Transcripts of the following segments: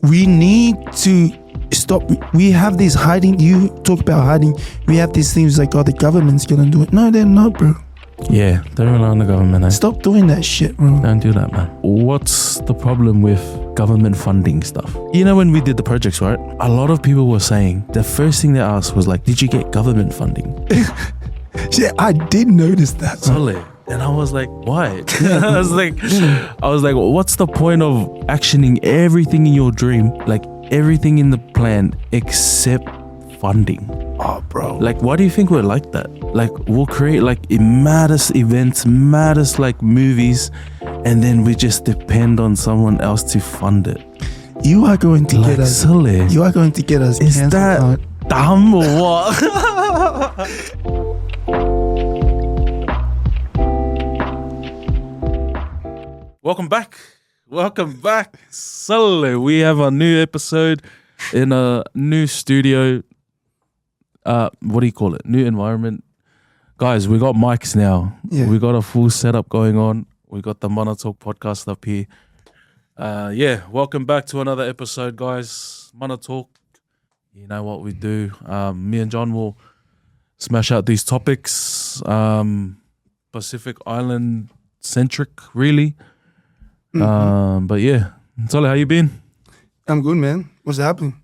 we need to stop. We have this hiding. You talk about hiding. We have these things like, oh, the government's gonna do it. No, they're not, bro. Yeah, don't rely on the government. Stop doing that shit, bro. Don't do that, man. What's the problem with government funding stuff? You know, when we did the projects, right? A lot of people were saying the first thing they asked was like, did you get government funding? Yeah, I did notice that. Solid. And I was like, why? I was like, what's the point of actioning everything in your dream, like everything in the plan except funding? Oh, bro. Like, why do you think we're like that? Like, we'll create like maddest events, maddest like movies, and then we just depend on someone else to fund it. You are going to get us. Silly. You are going to get us. Is that dumb or what? Welcome back. So we have a new episode in a new studio. What do you call it? New environment. Guys, we got mics now. Yeah. We got a full setup going on. We got the Mana Talk podcast up here. Welcome back to another episode, guys. Mana Talk. You know what we do. Me and John will smash out these topics. Pacific Island centric, really. Mm-hmm. But yeah, Sole, how you been? I'm good, man. What's happening?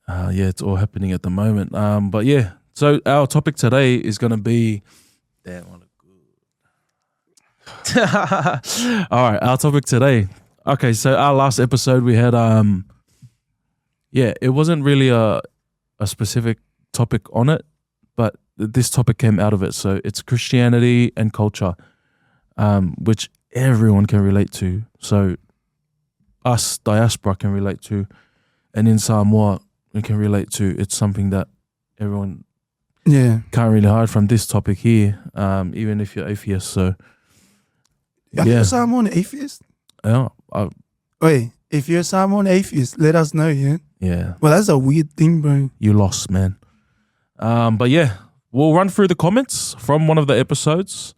Yeah, it's all happening at the moment. But yeah, so our topic today is going to be... Damn, I look good. All right, our topic today. Okay, so our last episode we had... it wasn't really a specific topic on it, but this topic came out of it. So it's Christianity and culture, which everyone can relate to. So us, Diaspora, can relate to. And in Samoa, we can relate to. It's something that everyone can't really hide from this topic here, even if you're atheist. So, Are you a Samoan atheist? Yeah. Wait, if you're a Samoan atheist, let us know, yeah? Yeah. Well, that's a weird thing, bro. You lost, man. But yeah, we'll run through the comments from one of the episodes,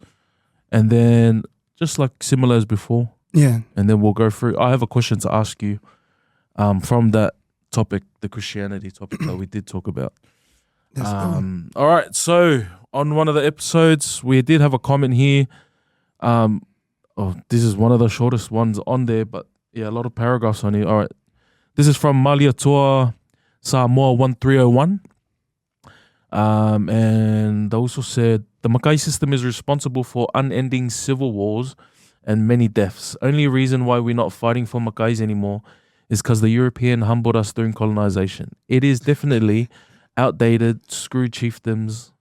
and then just like similar as before. Yeah. And then we'll go through. I have a question to ask you from that topic, the Christianity topic that we did talk about. All right. So on one of the episodes, we did have a comment here. This is one of the shortest ones on there, but yeah, a lot of paragraphs on here. All right. This is from Maliatua Samoa 1301. And they also said, the Makai system is responsible for unending civil wars and many deaths. Only reason why we're not fighting for Makais anymore is because the European humbled us during colonization. It is definitely outdated, screw chiefdoms,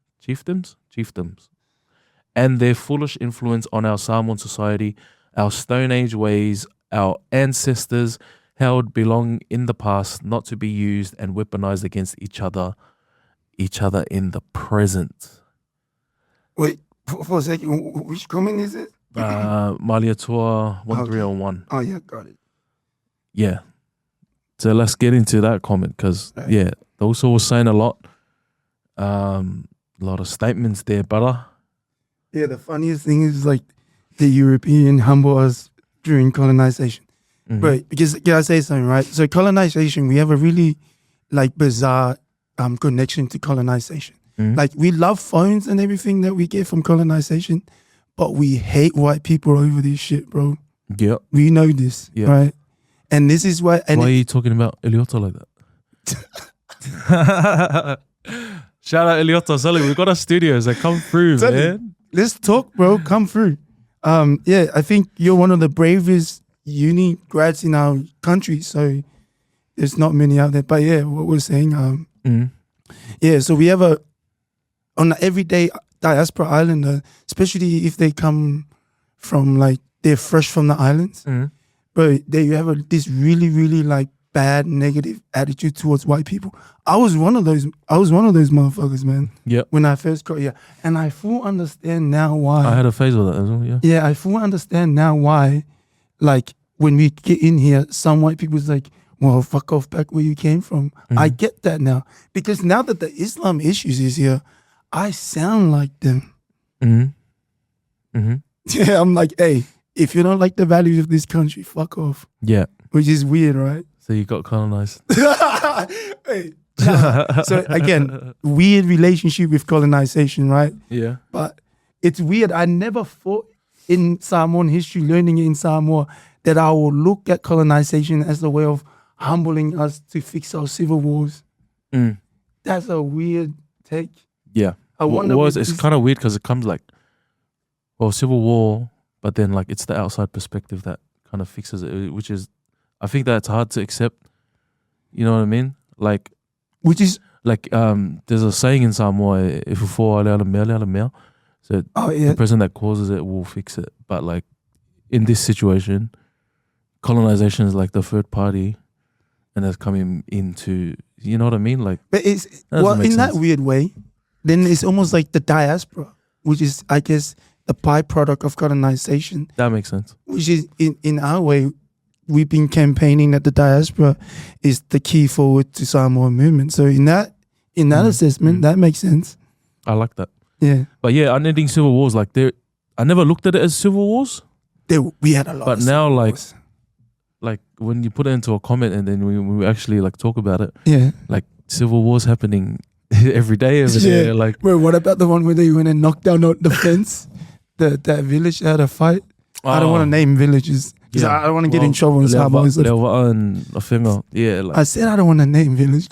and their foolish influence on our Samoan society, our Stone Age ways, our ancestors held belong in the past, not to be used and weaponized against each other in the present. Wait, for a second, which comment is it? Maliatua 1301. Oh, yeah, got it. Yeah. So let's get into that comment because, they also was saying a lot of statements there, brother. Yeah, the funniest thing is like the European humble us during colonization. Mm-hmm. Right, because can I say something, right? So colonization, we have a really like bizarre connection to colonization. Mm-hmm. Like we love phones and everything that we get from colonization, but we hate white people over this shit, bro. Yeah. We know this, right? And this is why... Why are you talking about Eliota like that? Shout out Eliota, Sully. We've got our studios. They come through, man. Let's talk, bro. Come through. I think you're one of the bravest uni grads in our country, so there's not many out there. But yeah, what we're saying, so we have on an everyday diaspora islander, especially if they come from like they're fresh from the islands, but you have this really, really like bad negative attitude towards white people. I was one of those motherfuckers, man. Yeah. When I first got here, and I full understand now why. I had a phase with that as well. Yeah. Yeah, I full understand now why. Like when we get in here, some white people's like, well, fuck off back where you came from. Mm-hmm. I get that now. Because now that the Islam issues is here, I sound like them. Mm-hmm. Mm-hmm. Yeah, I'm like, hey, if you don't like the values of this country, fuck off. Yeah. which is weird, right? So you got colonized. Hey, so again, weird relationship with colonization, right? Yeah. But it's weird. I never thought in Samoan history, learning it in Samoa, that I will look at colonization as a way of humbling us to fix our civil wars. Mm. That's a weird take. Yeah. I wonder. It's kind of weird because it comes like, well, civil war, but then like it's the outside perspective that kind of fixes it, which is, I think that's hard to accept. You know what I mean? Like, which is like there's a saying in Samoa, if you fall out of mea, so the person that causes it will fix it. But like in this situation, colonization is like the third party, and that's coming into, you know what I mean? Like, but it's well in that weird way. Then it's almost like the diaspora, which is, I guess, the byproduct of colonization. That makes sense. Which is in our way, we've been campaigning that the diaspora is the key forward to Samoa movement. So in that assessment, that makes sense. I like that. Yeah. But yeah, unending civil wars, like I never looked at it as civil wars. We had a lot. But of now, wars. like when you put it into a comment and then we actually like talk about it. Yeah. Like civil wars happening every day over there. Like, bro, what about the one where they went and knocked down the fence? That village had a fight. I don't want to name villages. Yeah. I don't want to get in trouble with Samoans. Yeah, like, I said I don't want to name village.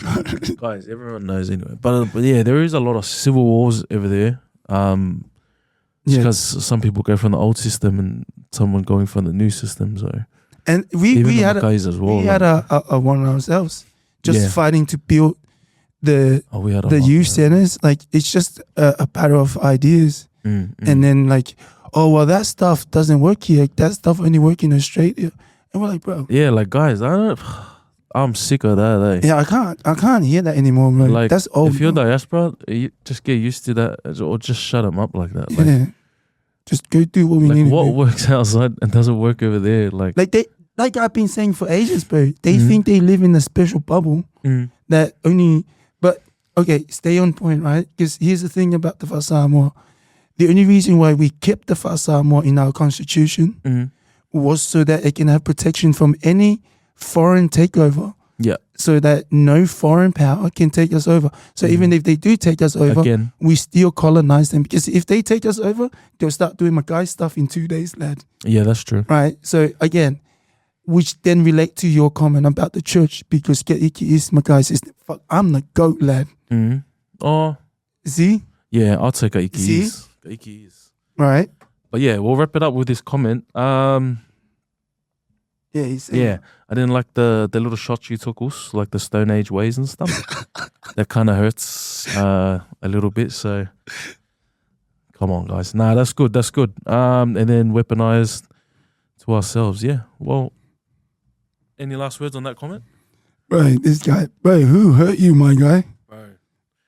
Guys, everyone knows anyway. But yeah, there is a lot of civil wars over there. Because some people go from the old system and someone going from the new system. So, and we had guys as well. We had a one ourselves, just fighting to build the youth centers. Like, it's just a battle of ideas. And then like, oh well, that stuff doesn't work here. That stuff only work in Australia. And we're like, bro. Yeah, like, guys, I'm sick of that. Yeah, I can't hear that anymore, man. Like, that's old. If you're diaspora, you just get used to that, or just shut them up like that. Like, just go do what we need. What works outside and doesn't work over there, like I've been saying for ages, bro. They think they live in a special bubble that only. But okay, stay on point, right? Because here's the thing about the Faasamoa. The only reason why we kept the Faasamoa in our constitution was so that it can have protection from any foreign takeover. Yeah. So that no foreign power can take us over. So even if they do take us over, we still colonize them. Because if they take us over, they'll start doing Mackay stuff in 2 days, lad. Yeah, that's true. Right? So again, which then relate to your comment about the church, because Keiki is Mackay says, fuck, I'm the goat, lad. Oh. See? Yeah, I'll take Keiki. See? Keiki is. Right. But yeah, we'll wrap it up with this comment. Yeah, he's saying, yeah, I didn't like the little shots you took us, like the Stone Age ways and stuff. That kind of hurts a little bit. So, come on, guys. Nah, that's good. That's good. And then weaponized to ourselves. Yeah. Well, any last words on that comment? Right, this guy. Bro, who hurt you, my guy? Bro,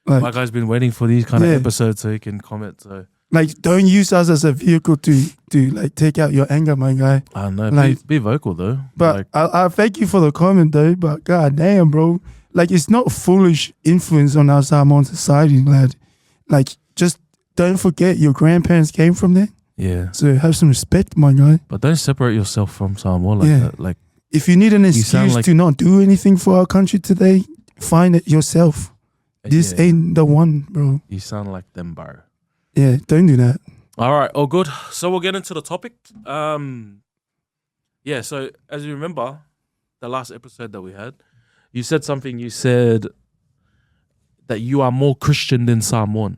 like, my guy's been waiting for these kind of episodes so he can comment. So. Like, don't use us as a vehicle to like take out your anger, my guy. I don't know. Like, be vocal though. But like, I thank you for the comment though. But god damn, bro, like, it's not foolish influence on our Samoan society, lad. Like, just don't forget your grandparents came from there. Yeah. So have some respect, my guy. But don't separate yourself from Samoa like that. Like, if you need an excuse to not do anything for our country today, find it yourself. This ain't the one, bro. You sound like them, bro. Yeah, don't do that. All right, all good. So we'll get into the topic. Yeah, so as you remember, the last episode that we had, you said something. You said that you are more Christian than Samoan.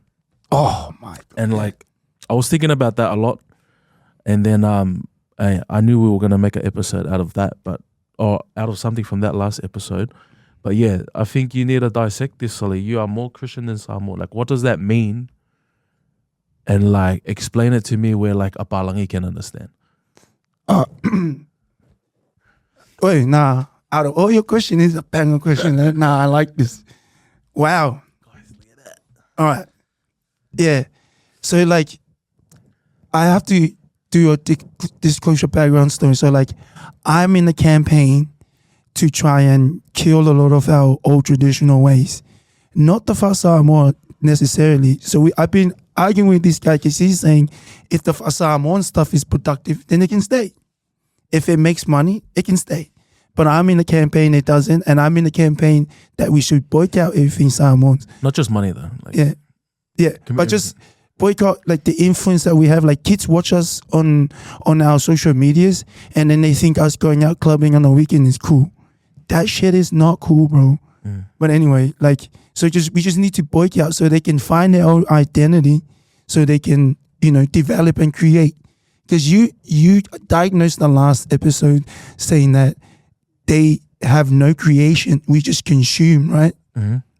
Oh, my God. And like, I was thinking about that a lot. And then I knew we were going to make an episode out of that, or out of something from that last episode. But yeah, I think you need to dissect this, Sully. You are more Christian than Samoan. Like, what does that mean? And like, explain it to me where like a Palangi can understand. Wait, nah. Out of all your questions, is a banger question. Nah, I like this. Wow. Guys, look at that. All right. Yeah. So like, I have to do a disclosure background story. So like, I'm in the campaign to try and kill a lot of our old traditional ways. Not the Faasamoa necessarily. So I've been arguing with this guy because he's saying if the Faasamoan stuff is productive, then it can stay. If it makes money, it can stay. but I'm in the campaign it doesn't, and I'm in the campaign that we should boycott everything Samoans. Not just money though. Like, Yeah, but just boycott like the influence that we have. Like kids watch us on our social medias, and then they think us going out clubbing on the weekend is cool. That shit is not cool, bro. But anyway, like we just need to boycott so they can find their own identity, so they can develop and create. Because you diagnosed the last episode saying that they have no creation, we just consume, right?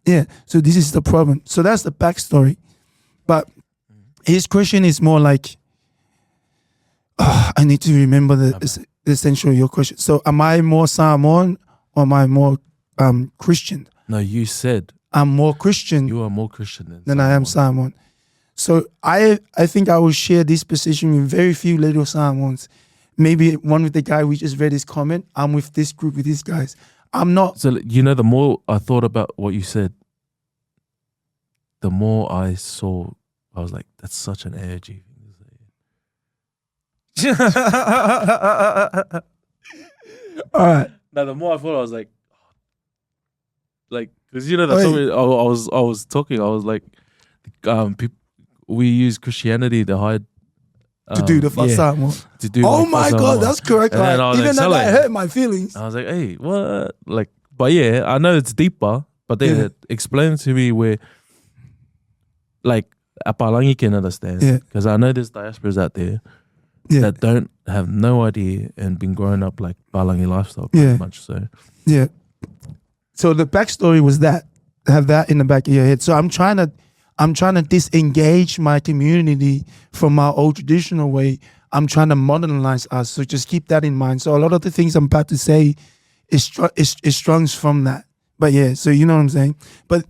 Yeah, so this is the problem. So that's the backstory. But his question is more like, I need to remember the essential of your question. So am I more Samoan or am I more Christian? No, you said I'm more Christian. You are more Christian than I am Samoan. So I think I will share this position with very few little Samoans. Maybe one with the guy we just read his comment. I'm with this group with these guys. I'm not. So the more I thought about what you said, the more I saw. I was like, that's such an edgy thing to say. All right. Now the more I thought, I was like, because that's something I was talking. I was like, we use Christianity to hide. To do the Faasamoa. To do. Oh my God, that's correct. Right. Even though that hurt my feelings. I was like, hey, what? Like, but yeah, I know it's deeper. But then explain to me where, like, Apalangi can understand. Because I know there's diasporas out there that don't have no idea and been growing up like Palangi lifestyle pretty much. So So the backstory was that. Have that in the back of your head. So I'm trying to disengage my community from our old traditional way. I'm trying to modernize us. So just keep that in mind. So a lot of the things I'm about to say is strung from that. But yeah, so you know what I'm saying? But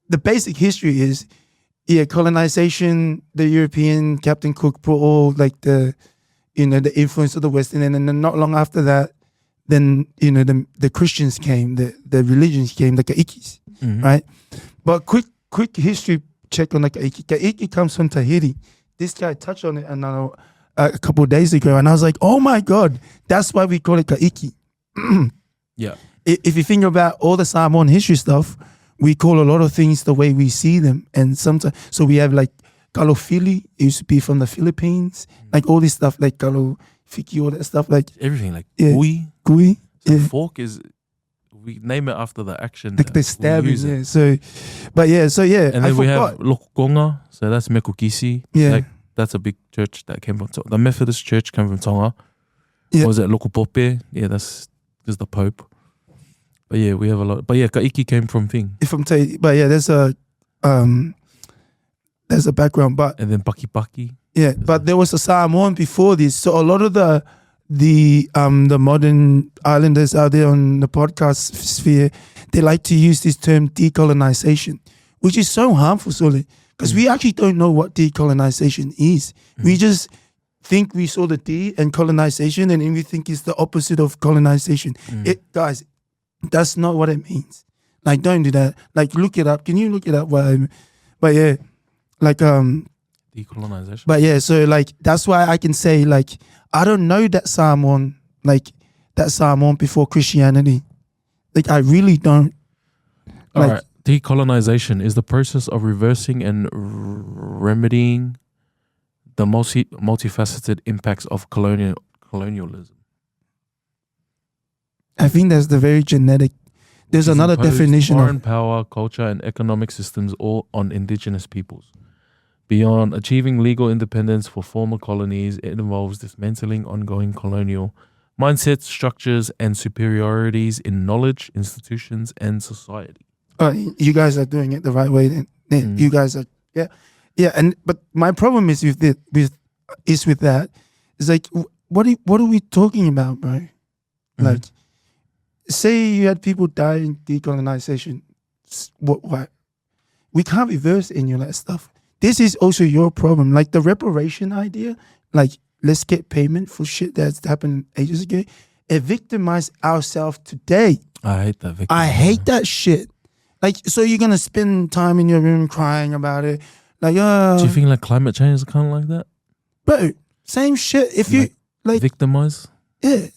the basic history is, colonization, the European Captain Cook brought all like the influence of the West. And then not long after that, then, the Christians came, the religions came, the Kaikis, right? But quick history check on the Kaiki. Kaiki comes from Tahiti. This guy touched on it a couple of days ago, and I was like, oh my God, that's why we call it Kaiki. Yeah. If you think about all the Samoan history stuff, we call a lot of things the way we see them. And sometimes, so we have like Kalofili, it used to be from the Philippines, like all this stuff, like Kalofiki, all that stuff. Like everything, like Gui. So fork is, we name it after the action. The stabbing, So, and then we have Lokokonga, so that's Mekukisi. Yeah. Like, that's a big church that came from Tonga. The Methodist church came from Tonga. Yeah. Was it Lokopope? Yeah, that's the Pope. But yeah, we have a lot. But yeah, Kaiki came from Thing. But yeah, there's a background. But and then Paki. Yeah, but there was a Samoan before this. So a lot of the modern islanders out there on the podcast sphere, they like to use this term decolonization, which is so harmful, Sole, because we actually don't know what decolonization is. We just think we saw the D and colonization, and then we think it's the opposite of colonization. Guys, that's not what it means. Like, don't do that. Like, look it up. Can you look it up? But yeah, like decolonization. But yeah, so like that's why I can say like I don't know that Samoan before Christianity. Like I really don't. All right. Decolonization is the process of reversing and remedying the multifaceted impacts of colonialism. I think that's the very genetic. There's another definition foreign of power, culture, and economic systems all on indigenous peoples. Beyond achieving legal independence for former colonies, it involves dismantling ongoing colonial mindsets, structures, and superiorities in knowledge, institutions, and society. You guys are doing it the right way. Then you guys are, yeah. But my problem is with that. It's like, what are we talking about, bro? Like, say you had people die in decolonization. What? We can't reverse any of that stuff. This is also your problem. Like the reparation idea, like let's get payment for shit that's happened ages ago. It victimized ourselves today. I hate that. I hate that shit. Like, so you're gonna spend time in your room crying about it. Like, do you think like climate change is kind of like that? Bro, same shit. If you like victimize, yeah,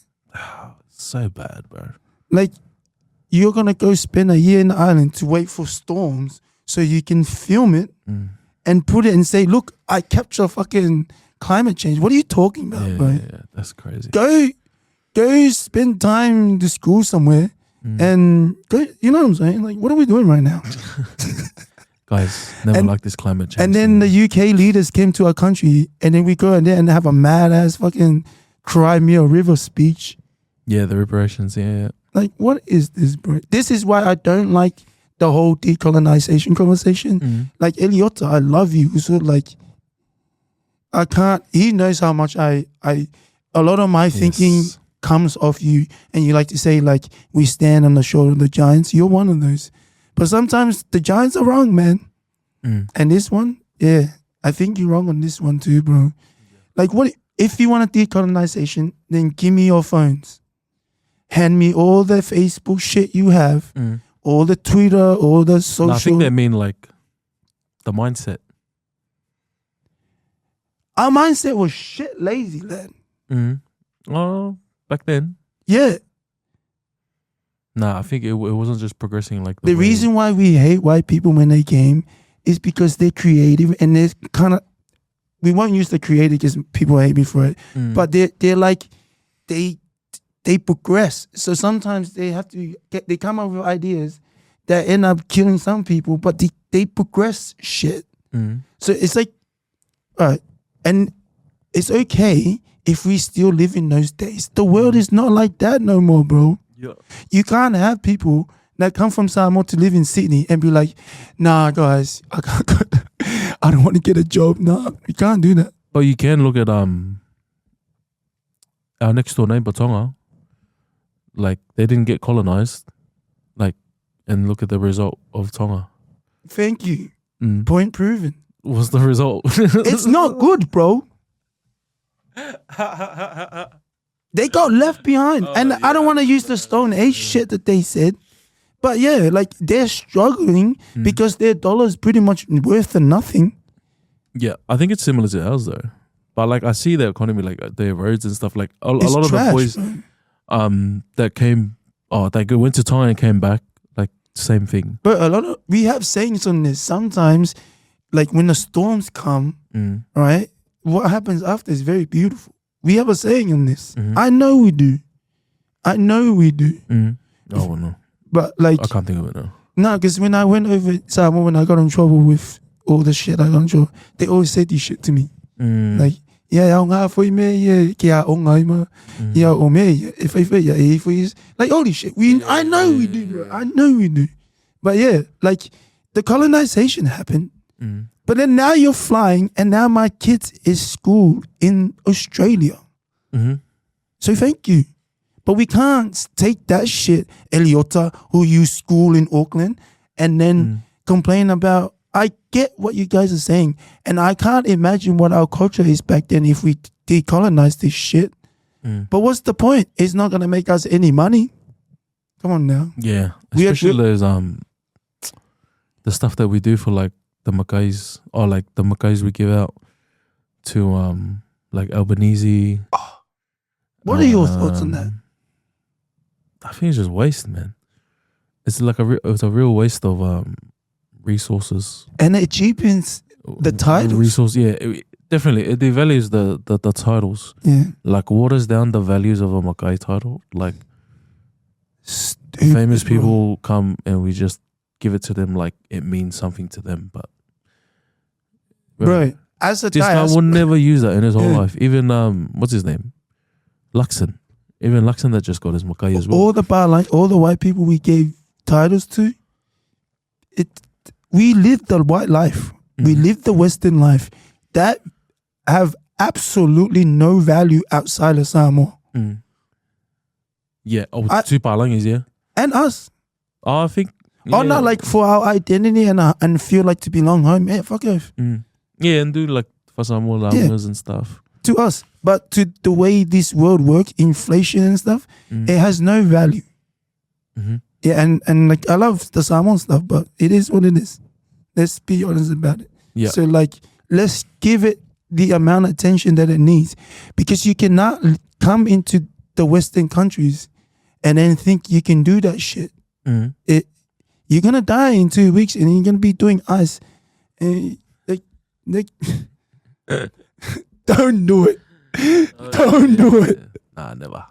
so bad, bro. Like, you're going to go spend a year in the island to wait for storms so you can film it and put it and say, look, I capture fucking climate change. What are you talking about, bro? Yeah, that's crazy. Go spend time to school somewhere and go, you know what I'm saying? Like, what are we doing right now? Guys, never like this climate change. And then the UK leaders came to our country and then we go in there and have a mad ass fucking Crimea River speech. Yeah, the reparations, yeah. Like, what is this, bro? This is why I don't like the whole decolonization conversation. Like, Eliota, I love you. So, like, I can't, he knows how much a lot of my thinking comes off you. And you like to say, like, we stand on the shoulder of the giants. You're one of those. But sometimes the giants are wrong, man. And this one, I think you're wrong on this one too, bro. Like, what if you want a decolonization, then give me your phones. Hand me all the Facebook shit you have, all the Twitter, all the social. No, I think they mean like the mindset. Our mindset was shit lazy then. Oh, back then. Yeah. Nah, I think it wasn't just progressing like the reason why we hate white people when they came is because they're creative and they're kind of, we won't use the creative because people hate me for it, but they're like, they progress. So sometimes they have to they come up with ideas that end up killing some people, but they progress shit. So it's like, and it's okay if we still live in those days. The world is not like that no more, bro. Yeah. You can't have people that come from Samoa to live in Sydney and be like, nah, guys, I don't want to get a job. Nah, you can't do that. But you can look at our next door neighbor, Tonga. Like, they didn't get colonized. Like, and look at the result of Tonga. Thank you. Point proven. What's the result? It's not good, bro. They got left behind. I don't want to use the Stone Age shit that they said. But yeah, like, they're struggling because their dollar's pretty much worth nothing. Yeah, I think it's similar to ours though. But like, I see the economy, like their roads and stuff. Like a lot of the boys that came, they went to Thailand and came back, like same thing. But we have sayings on this. Sometimes, like when the storms come, right, what happens after is very beautiful. We have a saying on this. I know we do. Oh, no. But like, I can't think of it now. No, because when I went over Samoa, when I got in trouble with all the shit I got in trouble, they always said this shit to me. Like, like holy shit. I know we do, bro. I know we do. But yeah, like the colonization happened. But then now you're flying, and now my kids is schooled in Australia. So thank you. But we can't take that shit, Eliota, who you school in Auckland, and then complain about. I get what you guys are saying, and I can't imagine what our culture is back then if we decolonize this shit. But what's the point? It's not going to make us any money. Come on now. Yeah, especially those the stuff that we do for like the Mackays, or like the Mackays we give out to like Albanese. What are your thoughts on that? I think it's just waste, man. It's like it's a real waste of resources, and it cheapens the titles. Resource, yeah, definitely. It devalues the titles. Yeah, like waters down the values of a Mackay title. Like, stupid, famous people come and we just give it to them like it means something to them, but bro, as a this guy would never use that in his whole life. Even what's his name, Luxon. Even Luxon that just got his Mackay as well. All the all the white people we gave titles to, we lived the white life. We lived the Western life that have absolutely no value outside of Samoa. Yeah, two Palangis, yeah. And us. I think. Yeah. Oh, not like for our identity and feel like to belong home. Yeah, fuck off. Yeah, and do like Faasamoa Taiki and stuff. To us. But to the way this world works, inflation and stuff, it has no value. Yeah, and like I love the Samoan stuff, but it is what it is. Let's be honest about it. Yeah. So like, let's give it the amount of attention that it needs, because you cannot come into the Western countries and then think you can do that shit. You're gonna die in 2 weeks, and you're gonna be doing ice. And don't do it. Don't do it. Nah, never.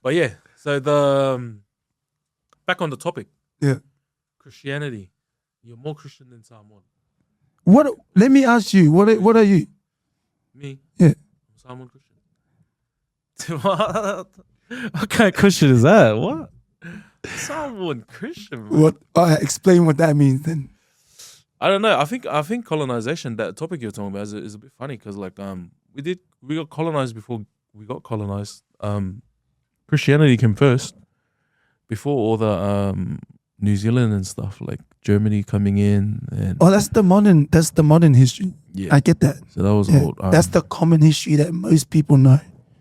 But yeah, so the back on the topic. Yeah. Christianity. You're more Christian than Samoan. What? Let me ask you. What are you? Me? Yeah. I'm Samoan Christian. What kind of Christian is that? What? Samoan Christian, bro. What? Explain what that means then. I don't know. I think colonization, that topic you're talking about, is a bit funny because like we got colonized before we got colonized. Christianity came first before all the New Zealand and stuff, like Germany coming in. And that's the modern history. Yeah, I get that. So that was old. That's the common history that most people know.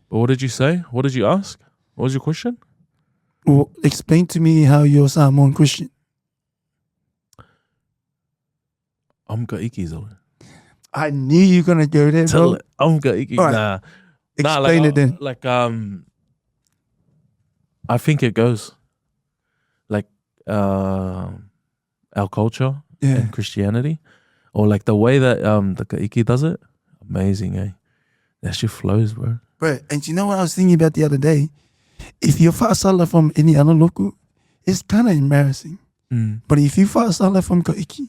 But what did you say? What did you ask? What was your question? Well, explain to me how you're Samoan Christian. I'm Taiki, though. I knew you were gonna go there, Tell bro. it. I'm Taiki. Right. Nah. Explain it then. Like I think it goes like our culture and Christianity, or like the way that the Taiki does it. Amazing, eh? That shit flows, bro. Right, and you know what I was thinking about the other day? If you're Faasala from any other local, it's kind of embarrassing. But if you Faasala from Taiki,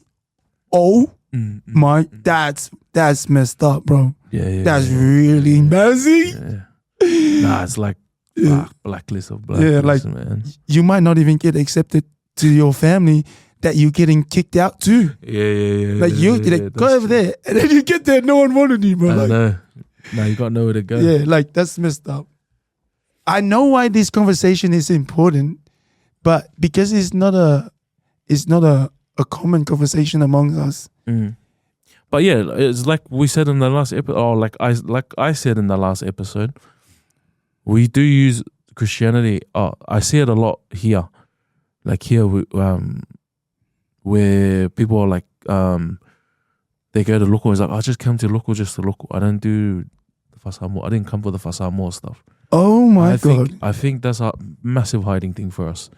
that's messed up, bro. Yeah, that's really embarrassing. Yeah. Nah, it's like blacklist of blacklist, yeah, like, man. You might not even get accepted to your family that you're getting kicked out too. Yeah. Like go over there, and then you get there, no one wanted you, bro. I like, know. Now you got nowhere to go. Yeah, like that's messed up. I know why this conversation is important, but because it's not a common conversation among us. But yeah, it's like we said in the last episode, or like I said in the last episode, we do use Christianity. I see it a lot here, like here, where people are like, they go to local. It's like, I just come to local just to local. I don't do the Faasamoa. I didn't come for the Faasamoa stuff. Oh my God! I think that's a massive hiding thing for us,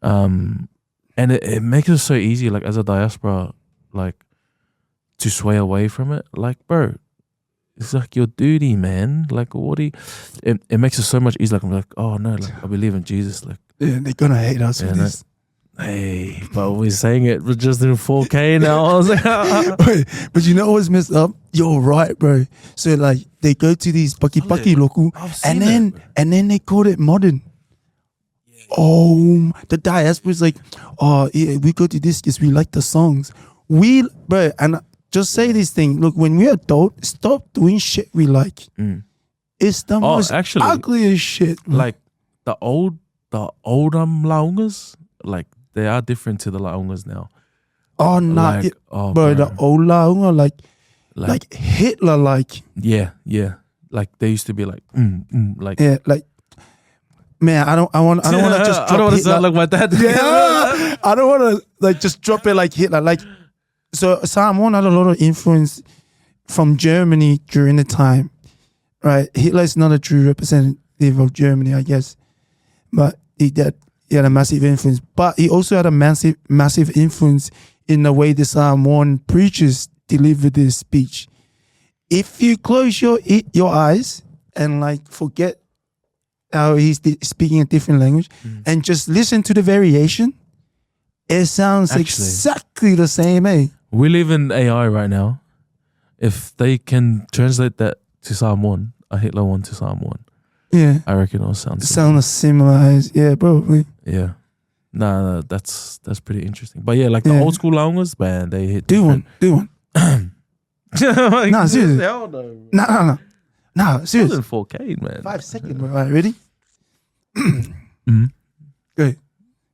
and it makes it so easy, like as a diaspora, like to sway away from it. Like, bro, it's like your duty, man. Like, what do you? It makes it so much easier. Like, I'm like, oh no, like I believe in Jesus. Like, yeah, they're gonna hate us for this. Hey, but we're saying it just in 4K now. I was like, but you know what's messed up? You're right, bro. So like they go to these paki local, and then they call it modern. Yeah. Oh, the diaspora's like, oh yeah, we go to this because we like the songs. Bro, and just say this thing. Look, when we're adult, stop doing shit we like. It's the most ugliest shit. Bro. Like the old laungas, like. They are different to the laungas now. Oh no, like, bro, the old launga, like Hitler, like yeah, like they used to be like, like yeah, like man, I don't want to just. I don't want to sound like my dad. Yeah, I don't want to like just drop it like Hitler. Like so, Samoan had a lot of influence from Germany during the time, right? Hitler is not a true representative of Germany, I guess, but he had a massive influence, but he also had a massive influence in the way the Samoan preachers deliver their speech. If you close your eyes and like forget how he's speaking a different language and just listen to the variation, it sounds exactly the same, eh? We live in AI right now. If they can translate that to Samoan, a Hitler one to Samoan, yeah, I reckon it'll sound similar as probably. Yeah, nah, that's pretty interesting. But yeah, like the old school laungas, man, they hit. Do one. Like, nah, seriously. Hell no. Nah, seriously. 4K, man. 5 seconds, bro. All right, ready? Go ahead.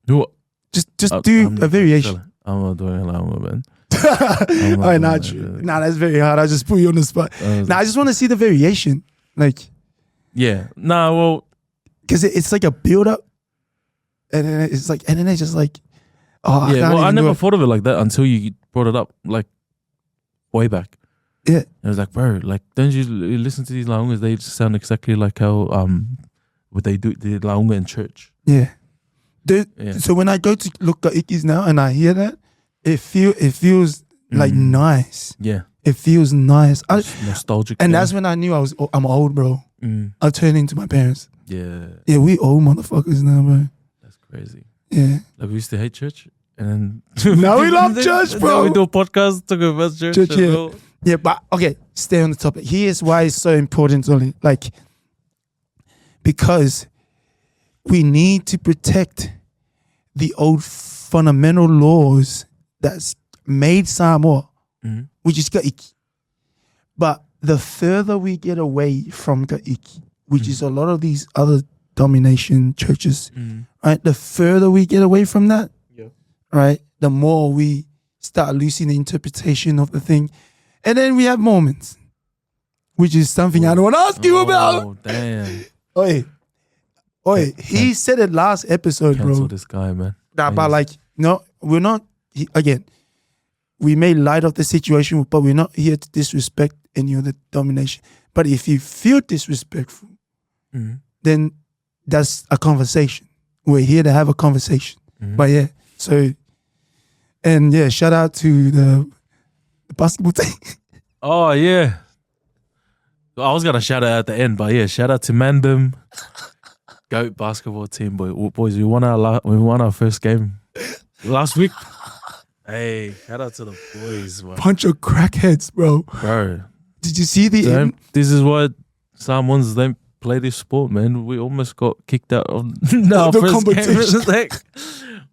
Do what? Just do a variation. I'm not doing a launga, man. All right, nah, that's very hard. I just put you on the spot. I just want to see the variation, like. Yeah. Nah, well, because it's like a build up, and then it's just like, oh yeah. Well, I never thought of it like that until you brought it up, like way back. Yeah. I was like, bro, like, don't you listen to these laungas? They just sound exactly like how what they do the launga in church. Yeah. Yeah. So when I go to look at ikis now and I hear that, it feels like nice. Yeah. It feels nice. It's nostalgic. And that's when I knew I'm old, bro. I turned into my parents. Yeah. Yeah, we old motherfuckers now, bro. That's crazy. Yeah. Like we used to hate church, and then Now we love church, bro. Now we do a podcast talking about church. Church, as yeah. well. Yeah, but okay, stay on the topic. Here's why it's so important, Oli. Like, because we need to protect the old fundamental laws that's made Samoa, which is Ka'iki. But the further we get away from Ka'iki, which is a lot of these other domination churches, right? The further we get away from that, right, the more we start losing the interpretation of the thing. And then we have moments, which is something I don't want to ask you about. Oh, damn. Oi, he said it last episode, Cancel bro. this guy, man. But like, no, we're not, again, we made light of the situation, but we're not here to disrespect any of the domination. But if you feel disrespectful, then that's a conversation. We're here to have a conversation. But yeah, so, and yeah, shout out to the basketball team. Oh, yeah. I was going to shout out at the end, but yeah, shout out to Mandem. GOAT basketball team, boys. We won our first game last week. Hey, shout out to the boys, man. Bunch of crackheads, bro. Bro. Did you see the end? This is why Samoans don't play this sport, man. We almost got kicked out of our first game.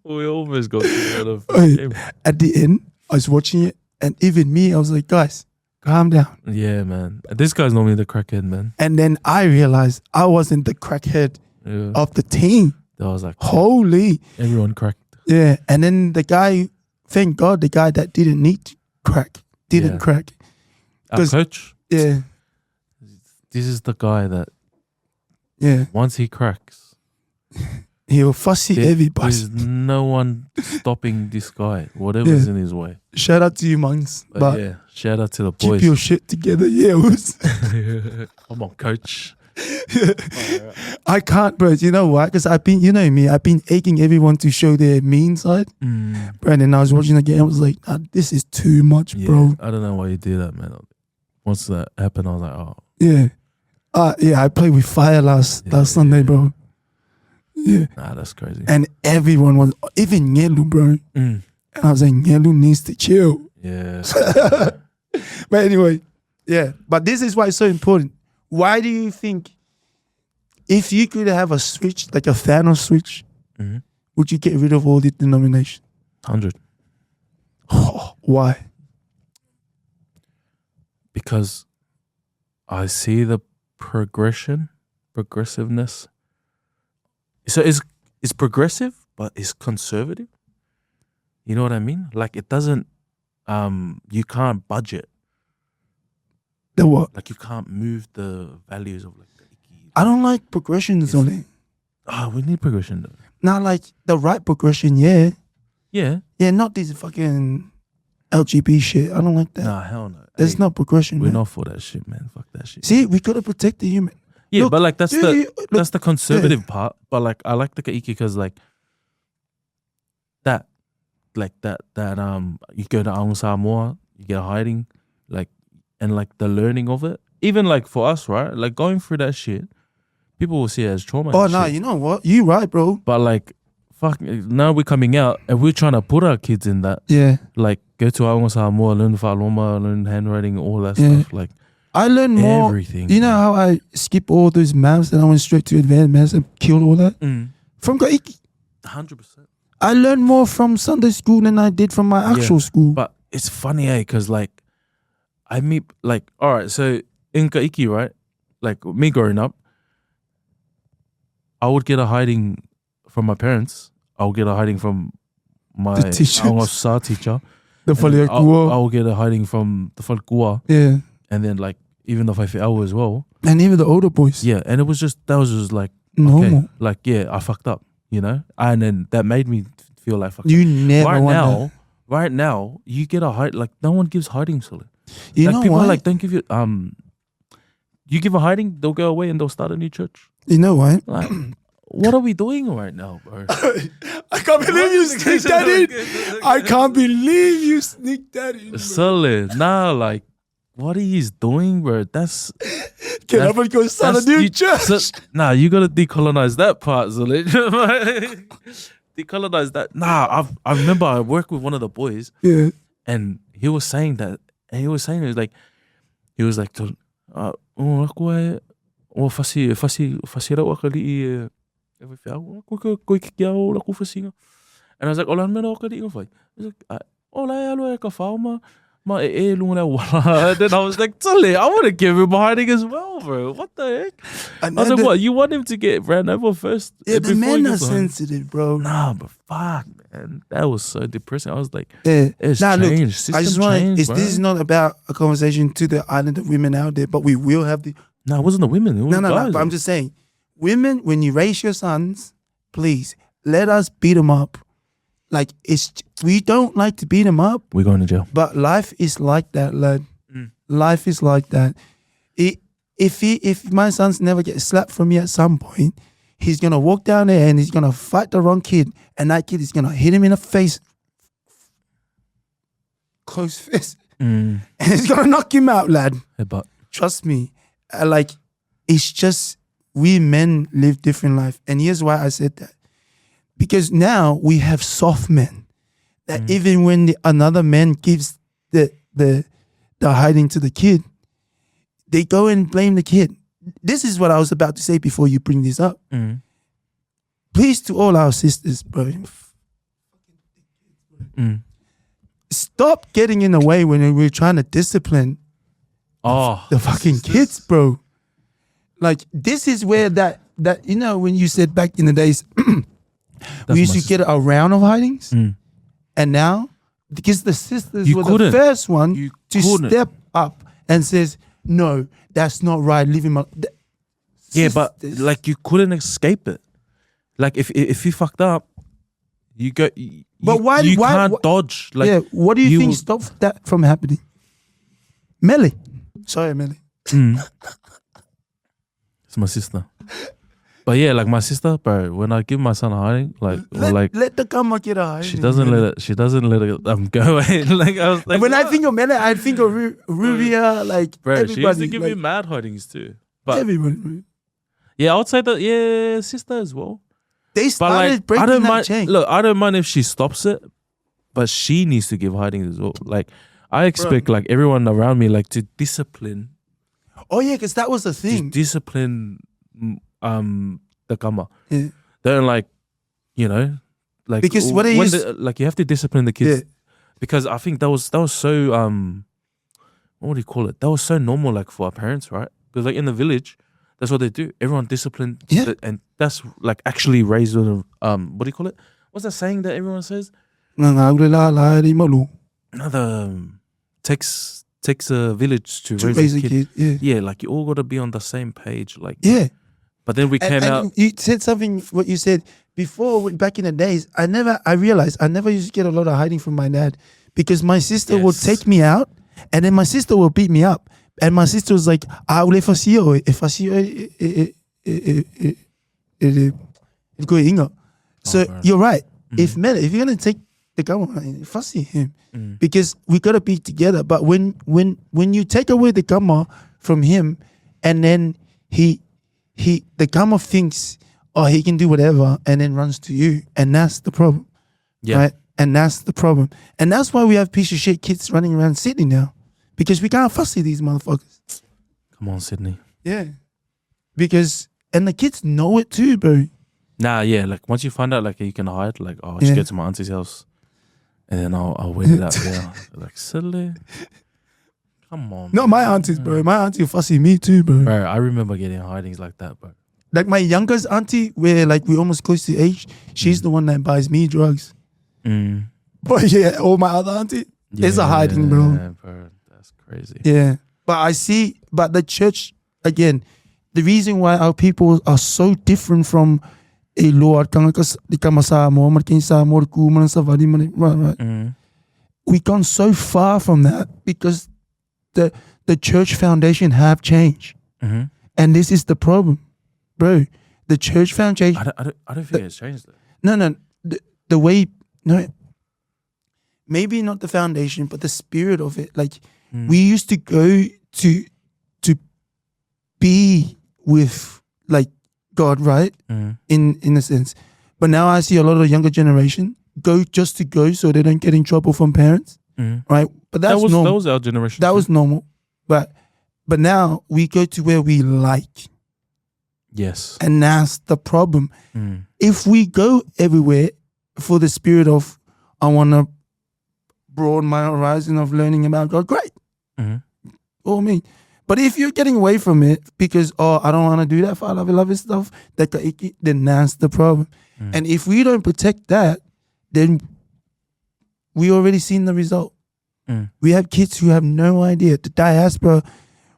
We almost got kicked out of the first game. At the end, I was watching it, and even me, I was like, guys, calm down. Yeah, man. This guy's normally the crackhead, man. And then I realized I wasn't the crackhead of the team. That was like, holy. Everyone cracked. Yeah. And then the guy, thank God, the guy that didn't need to crack, didn't crack. Our coach? Yeah. This is the guy that, once he cracks, he'll fussy everybody. There's no one stopping this guy, whatever's in his way. Shout out to you, Mungs. But yeah, shout out to the boys. Keep your shit together. Yeah, Come on, coach. I can't, bro. You know why? Because I've been aching everyone to show their mean side. Bro, and then I was watching the game, I was like, this is too much, bro. I don't know why you do that, man. Once that happened, I was like, oh. Yeah. I played with fire last Sunday, bro. Yeah. Nah, that's crazy. And everyone was, even Nyelu, bro. And I was like, Nyelu needs to chill. Yeah. But anyway, yeah. But this is why it's so important. Why do you think, if you could have a switch, like a Thanos switch, would you get rid of all the denominations? 100. Oh, why? Because I see the progressiveness. So it's progressive, but it's conservative. You know what I mean? Like it doesn't, you can't budget. The what? Like you can't move the values of like the iki. I don't like progressions only. We need progression though. Not like the right progression, yeah. Yeah. Yeah, not this fucking LGBT shit. I don't like that. Nah, hell no. That's not progression, We're man. not for that shit, man. Fuck that shit. See, we gotta protect the human. Yeah, Look, but like that's the conservative part. But like I like the kaiki because like that you go to Aung Samoa, you get hiding, like and like the learning of it. Even like for us, right? Like going through that shit, people will see it as trauma. Oh no, you know what? You right, bro. But like fuck, now we're coming out and we're trying to put our kids in that. Yeah. Like go to Aung Samoa, learn whaaloma, learn handwriting, all that stuff. Like I learned more. Everything. You know how I skip all those maths and I went straight to advanced maths and killed all that? From Kaiki. 100%. I learned more from Sunday school than I did from my actual school. But it's funny, because like I meet like, all right, so in Kaiki, right? Like me growing up, I would get a hiding from my parents. I would get a hiding from my Aung Sa teacher. The Whaleakua. I would get a hiding from the Whaleakua. Yeah. And then like even the Whaiwhiawa as well. And even the older boys. Yeah, and that was just like normal. Okay, like yeah, I fucked up, you know? And then that made me feel like fucked you up. never Right now, you get a hide, like no one gives hiding, Sully. You like know people why? are like, don't give you you give a hiding, they'll go away and they'll start a new church. You know what? Like, what are we doing right now, bro? I can't believe you sneak that in. I can't believe you sneak that in. Solid. Nah, like, what are you doing, bro? That's Get up and go start a new church. Nah, you gotta decolonize that part, Solid. Decolonize that. Nah, I remember I worked with one of the boys. Yeah. And he was saying that, and he was like, aku ai o fasi rau akali every fiao ko ki au la ku fasinga. And I was like, ola mena akali ngafai. He's like, ola alo e ka fauma ma e lunga wala. Then I was like, Tole, I want to give him hiding as well, bro. What the heck? I was like, what? You want him to get ran over first? Yeah, the men are sensitive, bro. Nah, but fuck, man, that was so depressing. I was like, yeah, it's changed. Look, I just want to. This is not about a conversation to the island of women out there, but we will have the. No, it wasn't the women. It was no. But I'm just saying, women, when you raise your sons, please let us beat them up. Like we don't like to beat them up. We're going to jail. But life is like that, lad. Life is like that. If my sons never get slapped from me at some point, he's gonna walk down there and he's gonna fight the wrong kid, and that kid is gonna hit him in the face, close fist, and it's gonna knock him out, lad. But trust me, like it's just we men live different life, and here's why I said that. Because now we have soft men that even when another man gives the hiding to the kid, they go and blame the kid. This is what I was about to say before you bring this up. Please, to all our sisters, bro, stop getting in the way when we're trying to discipline the fucking kids, bro. Like, this is where that you know, when you said back in the days, we used to get a round of hidings, and now, because the sisters were the first one to step up and says, no, that's not right, leave him alone. Yeah, but like you couldn't escape it. Like if you fucked up, you go. But why? You can't dodge. Like, yeah, what do you think stopped that from happening? Melly. Sorry, Melly. It's my sister. But yeah, like my sister, bro, when I give my son a hiding, let the camera get a hiding. She doesn't let it go away. Like I was like, when I think of Melly, I think of Rubia, like bro, everybody. she used to give me mad hidings too. But everybody. Yeah, I would say that. Yeah, sister as well. They started breaking that chain. Look, I don't mind if she stops it, but she needs to give hidings as well. Like I expect like everyone around me like to discipline. Oh yeah, because that was the thing. Discipline the kama. Yeah. They're like, you know, like because what like you have to discipline the kids. Yeah. Because I think that was so what do you call it? That was so normal like for our parents, right? Because like in the village, that's what they do. Everyone disciplined, and that's like actually raised on what do you call it? What's that saying that everyone says? Takes a village to raise a kid. Yeah, like you all got to be on the same page. Like but then we came out. You said something. What you said before, back in the days, I realized I never used to get a lot of hiding from my dad because my sister would take me out, and then my sister would beat me up. And my sister was like, so you're right. If you're gonna take the gun, fussy him because we gotta be together. But when you take away the gamma from him, and then the gamma thinks, oh, he can do whatever, and then runs to you, and that's the problem, right? And that's the problem, and that's why we have piece of shit kids running around Sydney now. Because we can't fussy these motherfuckers. Come on, Sydney. Yeah. Because, and the kids know it too, bro. Nah, yeah. Like, once you find out, like, you can hide, like, oh, I should get to my auntie's house. And then I'll wait it out there. Like, silly. Come on. Not my aunties, bro. My auntie fussy me too, bro. Bro, I remember getting hidings like that, bro. Like, my youngest auntie, where, like, we're almost close to age, she's the one that buys me drugs. But, yeah, all my other auntie, it's a hiding, bro. Yeah, bro. Crazy. Yeah, but the church, again, the reason why our people are so different from a Lord, we've gone so far from that because the church foundation have changed, and this is the problem bro, the church foundation. I don't think it's changed though. No. The way, no, maybe not the foundation, but the spirit of it. Like we used to go to be with like God, right? In a sense. But now I see a lot of the younger generation go just to go so they don't get in trouble from parents, right? But that was normal. That was our generation. That was normal. But now we go to where we like. Yes. And that's the problem. If we go everywhere for the spirit of, I want to broaden my horizon of learning about God, great. All me. But if you're getting away from it because, I don't want to do that for love stuff, then that's the problem. And if we don't protect that, then we already seen the result. We have kids who have no idea. The diaspora,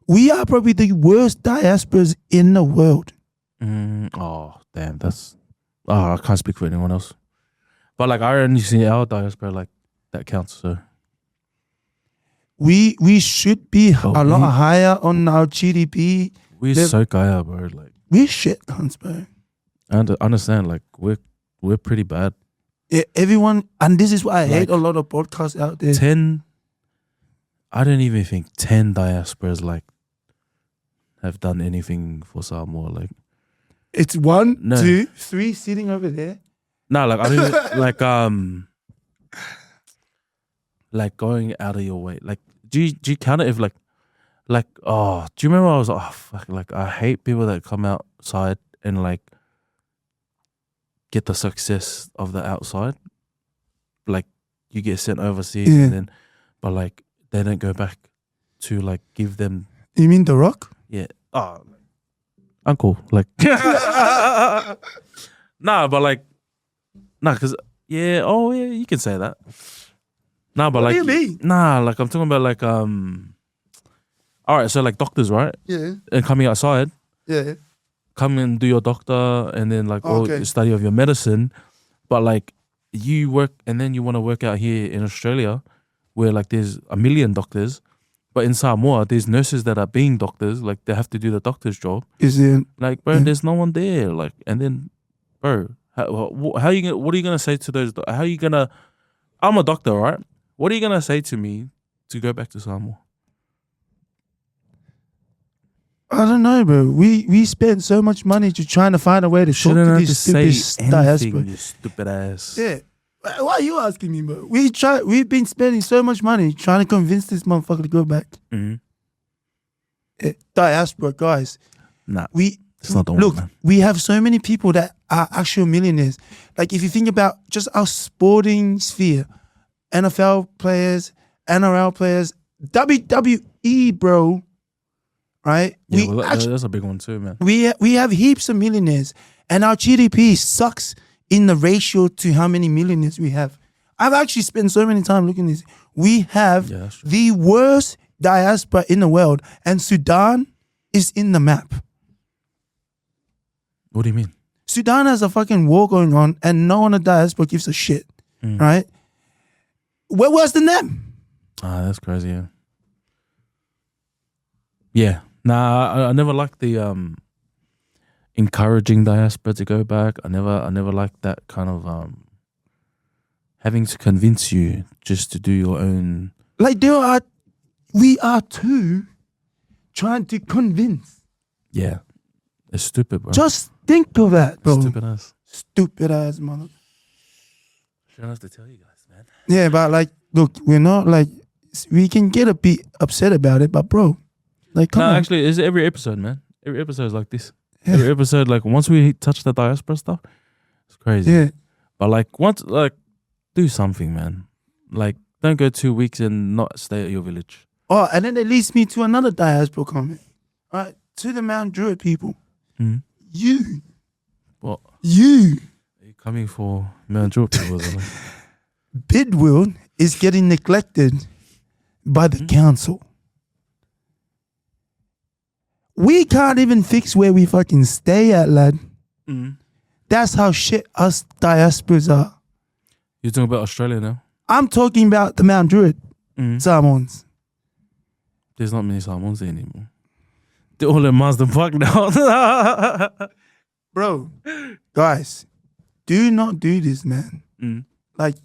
we are probably the worst diasporas in the world. Oh, damn. I can't speak for anyone else. But like, I only see our diaspora, like, that counts, so. We should be a lot higher on our GDP. We're so kaya, bro. Like, we're shit cunts, bro. And understand, like, we're pretty bad. Yeah, everyone, and this is why I hate a lot of podcasts out there. 10, I don't even think 10 diasporas, like, have done anything for Samoa. Like, it's 1, 2, 3 sitting over there. No, like, I don't like going out of your way. Like, do you count it if like, do you remember I was like, fuck, like, I hate people that come outside and like get the success of the outside. Like, you get sent overseas and then, but like, they don't go back to like give them. You mean The Rock? Yeah. Uncle, like. Nah, but like, cause you can say that. Nah, but what like, do you mean? Nah, like I'm talking about like all right, so like doctors, right? Yeah. And coming outside. Yeah. Come and do your doctor and then like the study of your medicine. But like you work and then you want to work out here in Australia where like there's a million doctors. But in Samoa, there's nurses that are being doctors, like they have to do the doctor's job. Is it? Like, bro, there's no one there. Like, and then, bro, how you gonna? What are you gonna say to those? How are you gonna? I'm a doctor, right? What are you gonna say to me to go back to Samoa? I don't know, bro. We spent so much money to trying to find a way to talk to these stupid diaspora. You stupid ass. Yeah. Why are you asking me, bro? We've been spending so much money trying to convince this motherfucker to go back. Diaspora, guys. Nah, it's not the one, man. We have so many people that are actual millionaires. Like, if you think about just our sporting sphere, NFL players, NRL players, WWE, bro, right? Yeah, that's a big one too, man. We have heaps of millionaires, and our GDP sucks in the ratio to how many millionaires we have. I've actually spent so many time looking at this. We have the worst diaspora in the world, and Sudan is in the map. What do you mean? Sudan has a fucking war going on, and no one in the diaspora gives a shit, right? We're worse than them. That's crazy, yeah. Yeah. Nah, I never liked the encouraging diaspora to go back. I never liked that kind of having to convince you just to do your own. Like we are too trying to convince. Yeah, it's stupid, bro. Just think of that, bro. Stupid ass mother. Shouldn't have to tell you guys, man. Yeah, but like, look, we're not like, we can get a bit upset about it, but bro, like, come on. Actually, it's every episode, man. Every episode is like this. Yeah. Every episode, like, once we touch the diaspora stuff, it's crazy. Yeah. But like, once, like, do something, man. Like, don't go 2 weeks and not stay at your village. Oh, and then it leads me to another diaspora comment. All right, to the Mount Druitt people. You. What? You. Are you coming for Mount Druitt people? Bidwill is getting neglected by the council. We can't even fix where we fucking stay at, lad. That's how shit us diasporas are. You're talking about Australia now? I'm talking about the Mount Druitt Samoans. There's not many Samoans there anymore. They're all in Mazda Park now. bro, guys, do not do this, man. Like,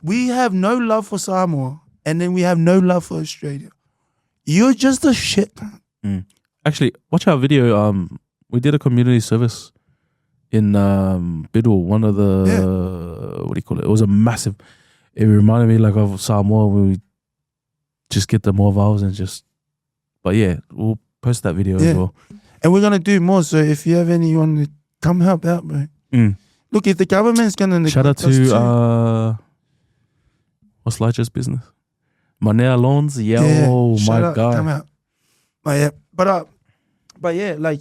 we have no love for Samoa, and then we have no love for Australia. You're just a shit. Actually, watch our video. We did a community service in Bidwell, one of the what do you call it? It was a massive. It reminded me like of Samoa where we just get the more vowels and just. But yeah, we'll post that video as well. And we're gonna do more. So if you have anyone to come help out, bro. Look, if the government's gonna shout out to what's Elijah's business? Manea Loans, my God. Come out. But yeah, like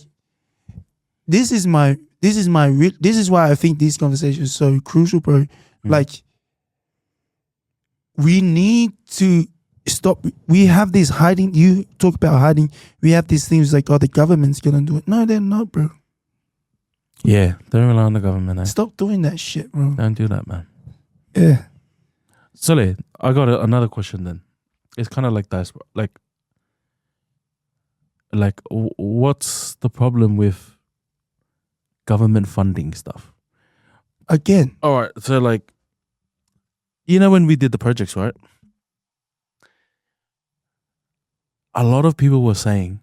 this is why I think these conversations are so crucial, bro. Like, we need to stop. We have this hiding. You talk about hiding. We have these things like, oh, the government's gonna do it. No, they're not, bro. Yeah, don't rely on the government. Eh? Stop doing that shit, bro. Don't do that, man. Yeah. Sole, I got another question then. It's kind of like diaspora. Like, what's the problem with government funding stuff? Again. All right. So, like, you know, when we did the projects, right? A lot of people were saying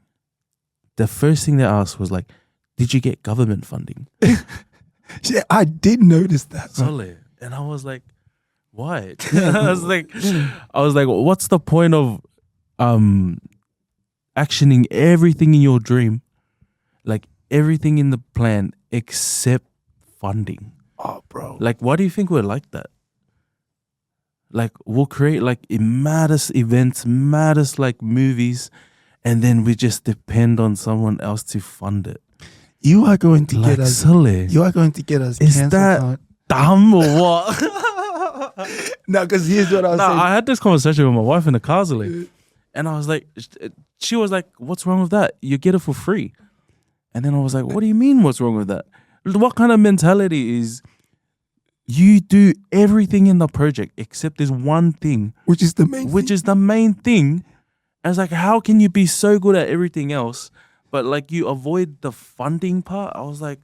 the first thing they asked was like, did you get government funding? Yeah, I did notice that. Solid. And I was like, why? I was like, what's the point of actioning everything in your dream, like everything in the plan except funding? Oh, bro. Like, why do you think we're like that? Like, we'll create like maddest events, maddest like movies, and then we just depend on someone else to fund it. You are going to like, get us. Silly. You are going to get us. Is that dumb or what? No, because here's what I was saying. I had this conversation with my wife in the car, Silly, and I was like, she was like, "What's wrong with that? You get it for free." And then I was like, "What do you mean? What's wrong with that? What kind of mentality is?" You do everything in the project except there's one thing, which is the main thing. And it's like, how can you be so good at everything else, but like you avoid the funding part? I was like,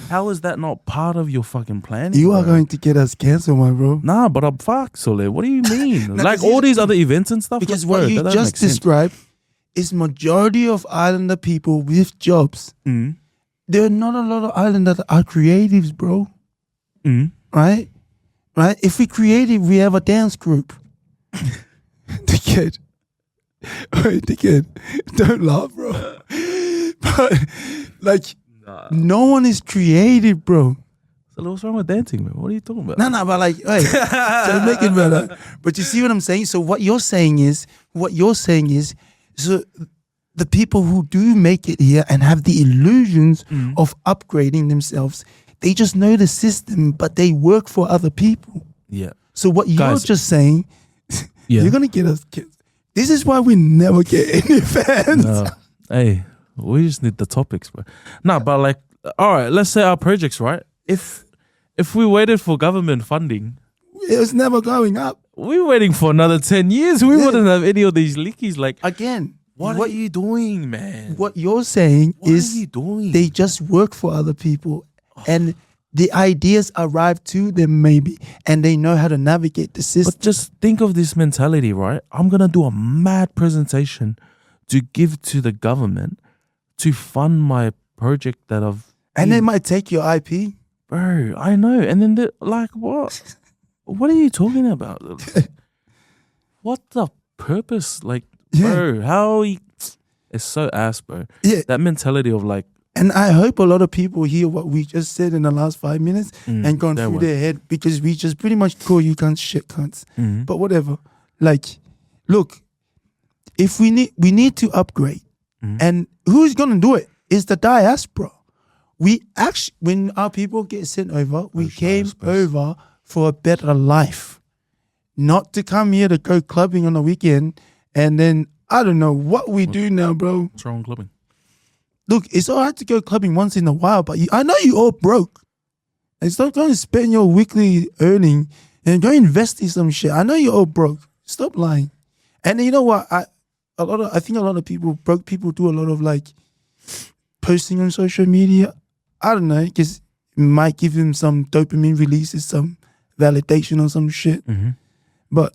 how is that not part of your fucking plan? You are going to get us canceled, my bro. Nah, but I'm fucked, Sole. What do you mean? Like all these other events and stuff? Because what you just described is majority of Islander people with jobs. There are not a lot of Islanders that are creatives, bro. Right? If we creative, we have a dance group. Dickhead. Wait, dickhead. Don't laugh, bro. But, like, no one is creative, bro. So what's wrong with dancing, man? What are you talking about? No, but like, hey, don't make it better. But you see what I'm saying? So what you're saying is, so the people who do make it here and have the illusions of upgrading themselves, they just know the system, but they work for other people. Yeah. So what you're just saying, you're going to get us kids. This is why we never get any fans. No. Hey, we just need the topics, bro. Nah, but like, all right, let's say our projects, right? If we waited for government funding, it was never going up. We're waiting for another 10 years. We wouldn't have any of these leakies. Like, again, what are you doing, man? What you're saying is what are you doing? They just work for other people. And the ideas arrive to them maybe, and they know how to navigate the system. But just think of this mentality, right? I'm going to do a mad presentation to give to the government to fund my project that I've... And they might take your IP. Bro, I know. And then they're like, what? What are you talking about? What the purpose? Like, bro, how... It's so ass, bro. Yeah. That mentality of like... And I hope a lot of people hear what we just said in the last 5 minutes and gone through their head, because we just pretty much call you cunts shit cunts. But whatever. Like, look, if we need to upgrade, and who's gonna do it? It's the diaspora. We actually, when our people get sent over, we came over for a better life, not to come here to go clubbing on the weekend, and then I don't know what we do now, bro. What's wrong with clubbing? Look, it's all right to go clubbing once in a while, but I know you all broke. And stop going to spend your weekly earning and go invest in some shit. I know you're all broke. Stop lying. And you know what? I think a lot of people, broke people, do a lot of like posting on social media. I don't know, because it might give him some dopamine releases, some validation or some shit. Mm-hmm. But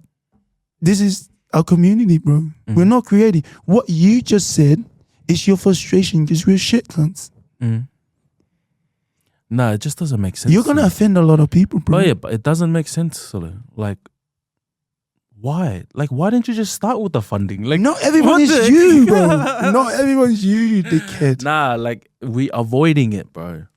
this is our community, bro. Mm-hmm. We're not creative. What you just said is your frustration because we're shit cunts. Mm-hmm. No, it just doesn't make sense. You're gonna offend a lot of people, bro. But yeah, but it doesn't make sense, Solo. Like, why? Like, why didn't you just start with the funding? Like, not everyone is you, bro. Not everyone's you dickhead. Nah, like we avoiding it, bro.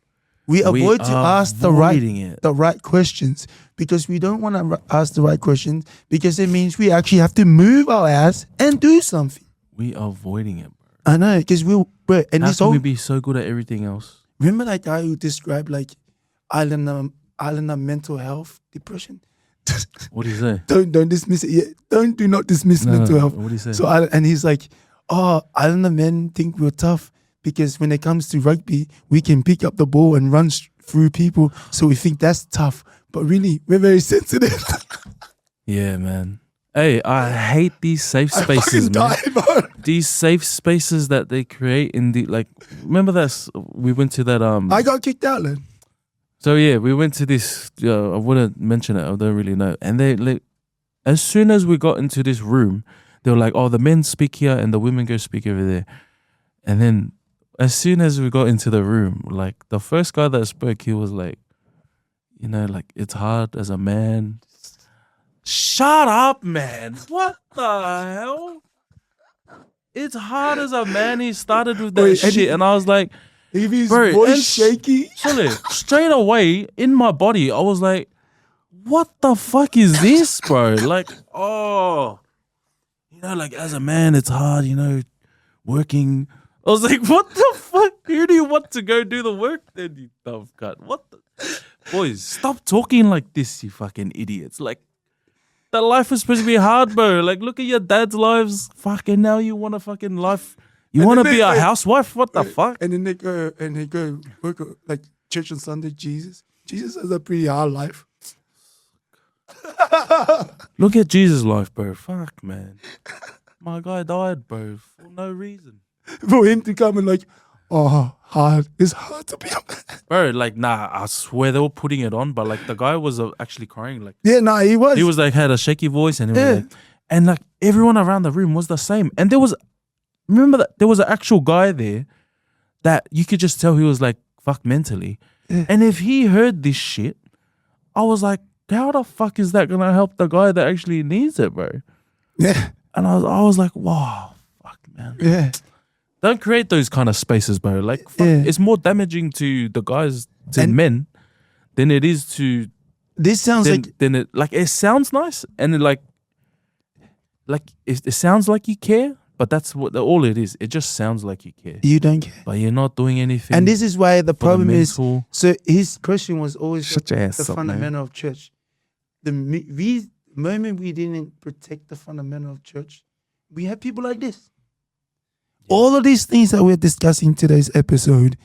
We avoid to ask the right questions because we don't want to ask the right questions because it means we actually have to move our ass and do something. We avoiding it, bro. I know, because bro, and how this can whole, we be so good at everything else? remember that guy who described like Islander mental health depression? What do you say? Don't dismiss it yet. Do not dismiss mental health. What do you say? So and he's like, Islander men think we're tough because when it comes to rugby, we can pick up the ball and run through people. So we think that's tough, but really we're very sensitive. Yeah, man. Hey, I hate these safe spaces, man. These safe spaces that they create in the like. Remember that we went to that I got kicked out, then. So yeah, we went to this. I wouldn't mention it. I don't really know. And they like, as soon as we got into this room, they were like, "Oh, the men speak here and the women go speak over there." And then, as soon as we got into the room, like the first guy that spoke, he was like, "You know, like it's hard as a man." Shut up, man! What the hell? It's hard as a man. He started with that shit, and I was like. If his voice shaky. Straight away in my body, I was like, what the fuck is this, bro? Like, you know, like as a man, it's hard, you know, working. I was like, what the fuck? Who do you want to go do the work then, you dumb cunt? What the? Boys, stop talking like this, you fucking idiots. Like, that life is supposed to be hard, bro. Like, look at your dad's lives. Fucking now you want a fucking life. You want to be a housewife? What the fuck? And then they go work like church on Sunday. Jesus has a pretty hard life. Look at Jesus' life, bro. Fuck, man. My guy died, bro, for no reason. For him to come and like, hard. It's hard to be a man. Bro, like, nah, I swear they were putting it on, but like the guy was actually crying. Like, yeah, nah, he was. He was like, had a shaky voice and he was like, and like everyone around the room was the same. And remember that there was an actual guy there that you could just tell he was like, fuck mentally. Yeah. And if he heard this shit, I was like, how the fuck is that going to help the guy that actually needs it, bro? Yeah. And I was like, wow, fuck, man. Yeah. Don't create those kind of spaces, bro. Like, fuck, it's more damaging to the guys, men, than it is to... This sounds it sounds nice, and it sounds like you care, but that's what all it is. It just sounds like you care. You don't care. But you're not doing anything. And this is why the problem is... So his question was always the fundamental of church. The moment we didn't protect the fundamental of church, we have people like this. Yeah. All of these things that we're discussing today's episode,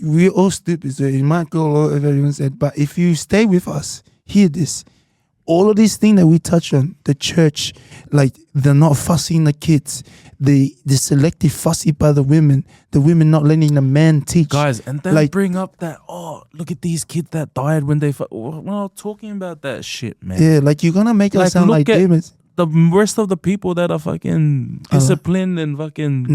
we're all stupid, so it might go all over everyone said, but if you stay with us, hear this. All of these things that we touch on, the church, like they're not fussing the kids, the selective fussy by the women not letting the man teach. Guys, and then like, bring up that, look at these kids that died when they... We're not talking about that shit, man. Yeah, like you're going to make us sound like demons. The rest of the people that are fucking disciplined and fucking...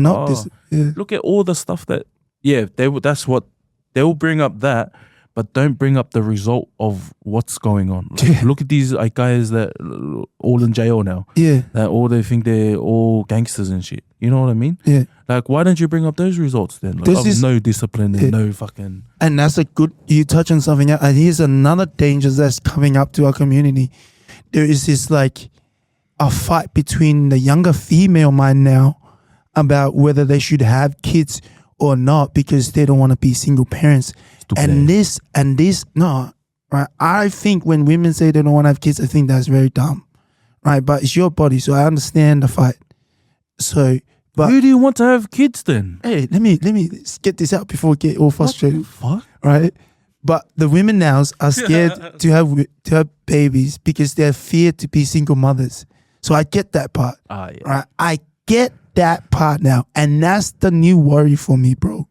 Look at all the stuff that... Yeah, that's what... They will bring up that, but don't bring up the result of what's going on. Like, look at these guys that all in jail now. Yeah. That all they think they're all gangsters and shit. You know what I mean? Yeah. Like, why don't you bring up those results then? Like, no discipline and no fucking... And that's you touch on something else. And here's another danger that's coming up to our community. There is this like a fight between the younger female mind now about whether they should have kids or not because they don't want to be single parents. And this, right? I think when women say they don't want to have kids, I think that's very dumb, right? But it's your body, so I understand the fight. So, but who do you want to have kids then? Hey, let me get this out before we get all frustrated. What the fuck? Right? But the women now are scared to have babies because they're feared to be single mothers. So I get that part. Yeah. Right? I get that part now, and that's the new worry for me, bro.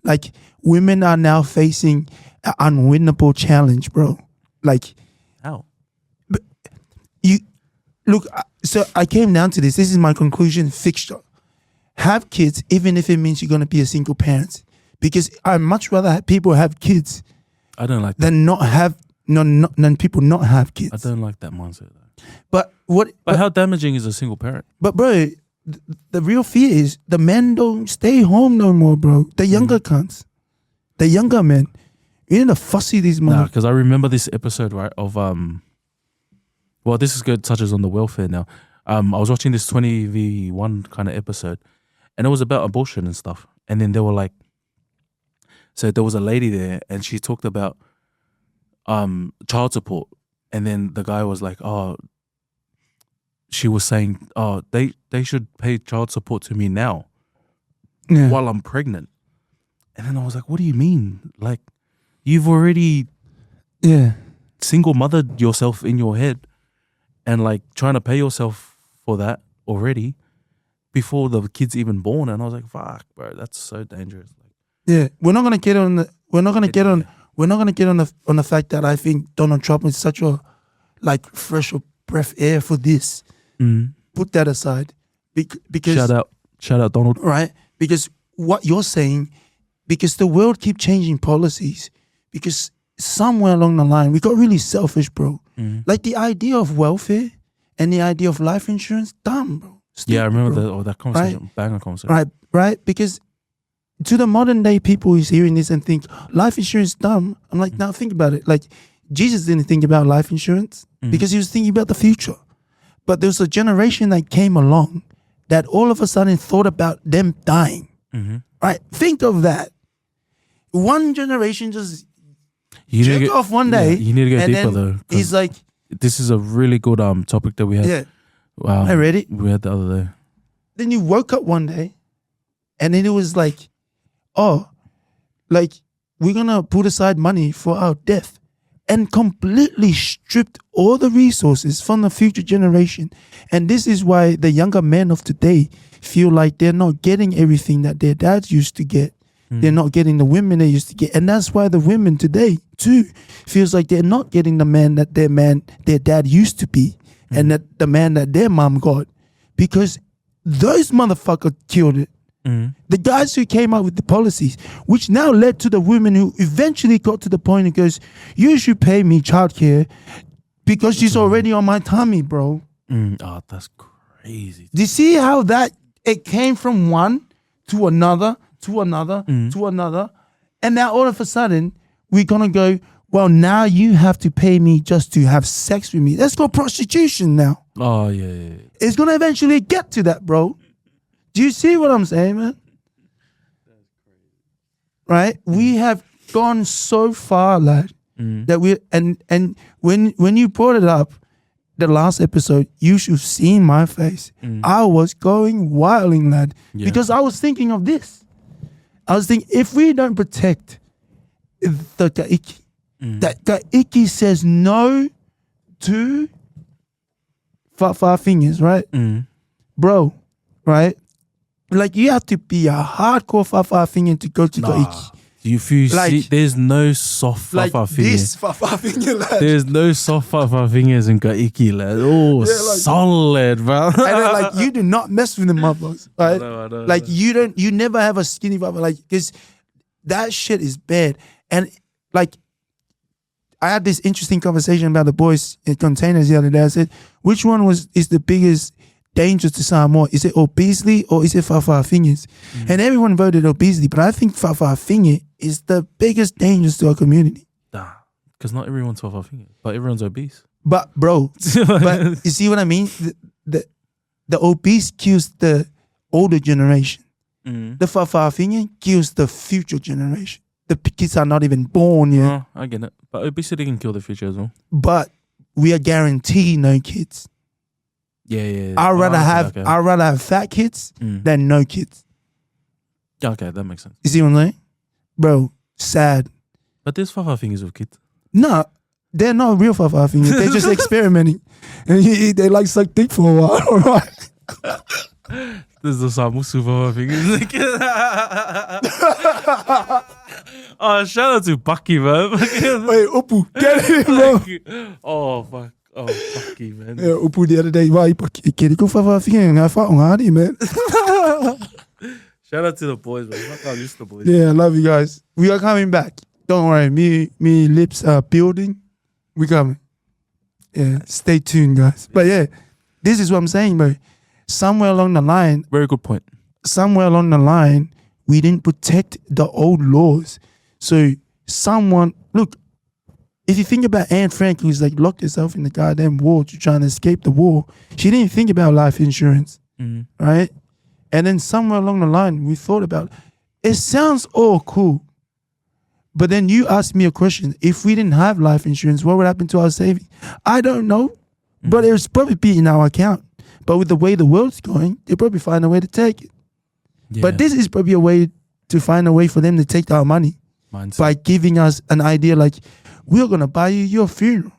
Like women are now facing an unwinnable challenge, bro. Like How? you look. So I came down to this. This is my conclusion fixture. Have kids, even if it means you're gonna be a single parent, because I'd much rather have people have kids. I don't like that. Than not have than people not have kids. I don't like that mindset. But what? But how damaging is a single parent? But bro, the real fear is the men don't stay home no more, bro. The younger cunts, the younger men. You need to fussy these Nah, mother. because I remember this episode, right, of well, this is good, touches on the welfare now. I was watching this 20v1 kind of episode, and it was about abortion and stuff. And then they were like, so there was a lady there, and she talked about child support. And then the guy was like, oh, she was saying, oh, they should pay child support to me now while I'm pregnant. And then I was like, what do you mean? Like, you've already single mothered yourself in your head and like trying to pay yourself for that already before the kid's even born. And I was like, fuck, bro, that's so dangerous. Yeah, we're not gonna get on the fact that I think Donald Trump is such a like fresh breath air for this. Put that aside, because shout out Donald. Right, because what you're saying, because the world keep changing policies, because somewhere along the line we got really selfish, bro. Like the idea of welfare and the idea of life insurance, dumb, bro. Stupid, yeah, I remember bro. that conversation, right? banger conversation. Right, because to the modern day people who's hearing this and think life insurance dumb, I'm like, now think about it. Like Jesus didn't think about life insurance because he was thinking about the future. But there was a generation that came along that all of a sudden thought about them dying. Right? Think of that. One generation just jerk off one day. Yeah, you need to go deeper though. He's like, this is a really good topic that we had. yeah. Wow. I read it. We had the other day. Then you woke up one day and then it was like, oh, like we're gonna put aside money for our death, and completely stripped all the resources from the future generation. And this is why the younger men of today feel like they're not getting everything that their dads used to get. They're not getting the women they used to get. And that's why the women today too feels like they're not getting the man that their dad used to be, and that the man that their mom got, because those motherfuckers killed it. The guys who came up with the policies, which now led to the women who eventually got to the point and goes, you should pay me childcare because she's already on my tummy, bro. Oh, that's crazy. Do you see how that it came from one to another, to another, to another? And now all of a sudden, we're going to go, well, now you have to pay me just to have sex with me. That's called prostitution now. Oh, yeah. It's going to eventually get to that, bro. Do you see what I'm saying, man? That's crazy. Right? We have gone so far, lad, that we and when you brought it up, the last episode, you should have seen my face. I was going wilding, lad, because I was thinking of this. I was thinking, if we don't protect the Taiki, that Taiki says no to fingers, right? Bro, right? Like, you have to be a hardcore finger to go to Taiki. If you like, see, there's no soft like finger. This finger, lad. There's no soft fingers in Kaiki, lad. Oh, yeah, like, solid, bro. And then, like, you do not mess with the motherfuckers, right? I know, like, you never have a skinny father, like, because that shit is bad. And like, I had this interesting conversation about the boys in containers the other day. I said, which one is the biggest danger to Samoa? Is it obesity or is it fingers? And everyone voted obesity, but I think finger is the biggest danger to our community. Nah, because not everyone's finger, but everyone's obese. But bro, but you see what I mean? The obese kills the older generation. The finger kills the future generation. The kids are not even born yet. I get it, but obesity can kill the future as well. But we are guaranteed no kids. Yeah. I'd rather have fat kids than no kids. Okay, that makes sense. You see what I'm saying? Bro, sad. But there's fingers with kids. No, they're not real fingers. They're just experimenting. And they like suck dick for a while, all right? This is the Samu Super thing. Oh, shout out to Bucky, man. Wait, Upu, get it, bro. Oh, fuck. Oh, Bucky, man. Yeah, Upu the other day, why? Kiri ko fa thing, I fought on Hardy, man. Shout out to the boys, man. Fuck, I miss the boys. Yeah, I love you guys. We are coming back. Don't worry, me lips are building. We coming. Yeah, stay tuned, guys. But yeah, this is what I'm saying, bro. Somewhere along the line, Very good point. somewhere along the line, we didn't protect the old laws. So someone, look, if you think about Anne Frank, who's like locked herself in the goddamn wall to trying to escape the war, she didn't think about life insurance, right? And then somewhere along the line, we thought about, it sounds all cool. But then you asked me a question. If we didn't have life insurance, what would happen to our savings? I don't know. But it's probably be in our account. But with the way the world's going, they'll probably find a way to take it. Yeah. But this is probably a way to find a way for them to take our money Mindset. by giving us an idea like, we're going to buy you your funeral.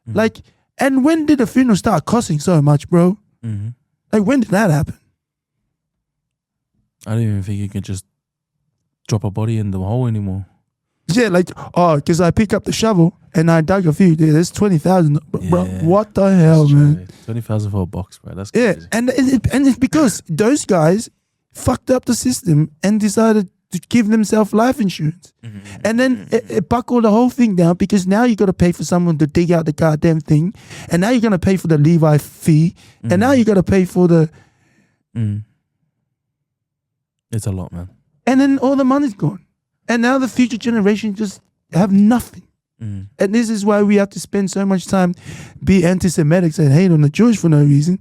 Like, and when did the funeral start costing so much, bro? Like, when did that happen? I don't even think you can just drop a body in the hole anymore. Yeah, like, oh, because I pick up the shovel and I dug a few. Yeah, there's 20,000. Bro, Yeah. what the hell, man? 20,000 for a box, bro. That's Yeah, crazy. and it's because those guys fucked up the system and decided to give themselves life insurance. And then it buckled the whole thing down because now you got to pay for someone to dig out the goddamn thing. And now you're going to pay for the Levi fee. And now you got to pay for the... It's a lot, man. And then all the money's gone. And now the future generation just have nothing. And this is why we have to spend so much time be anti-Semitic and hate on the Jewish for no reason.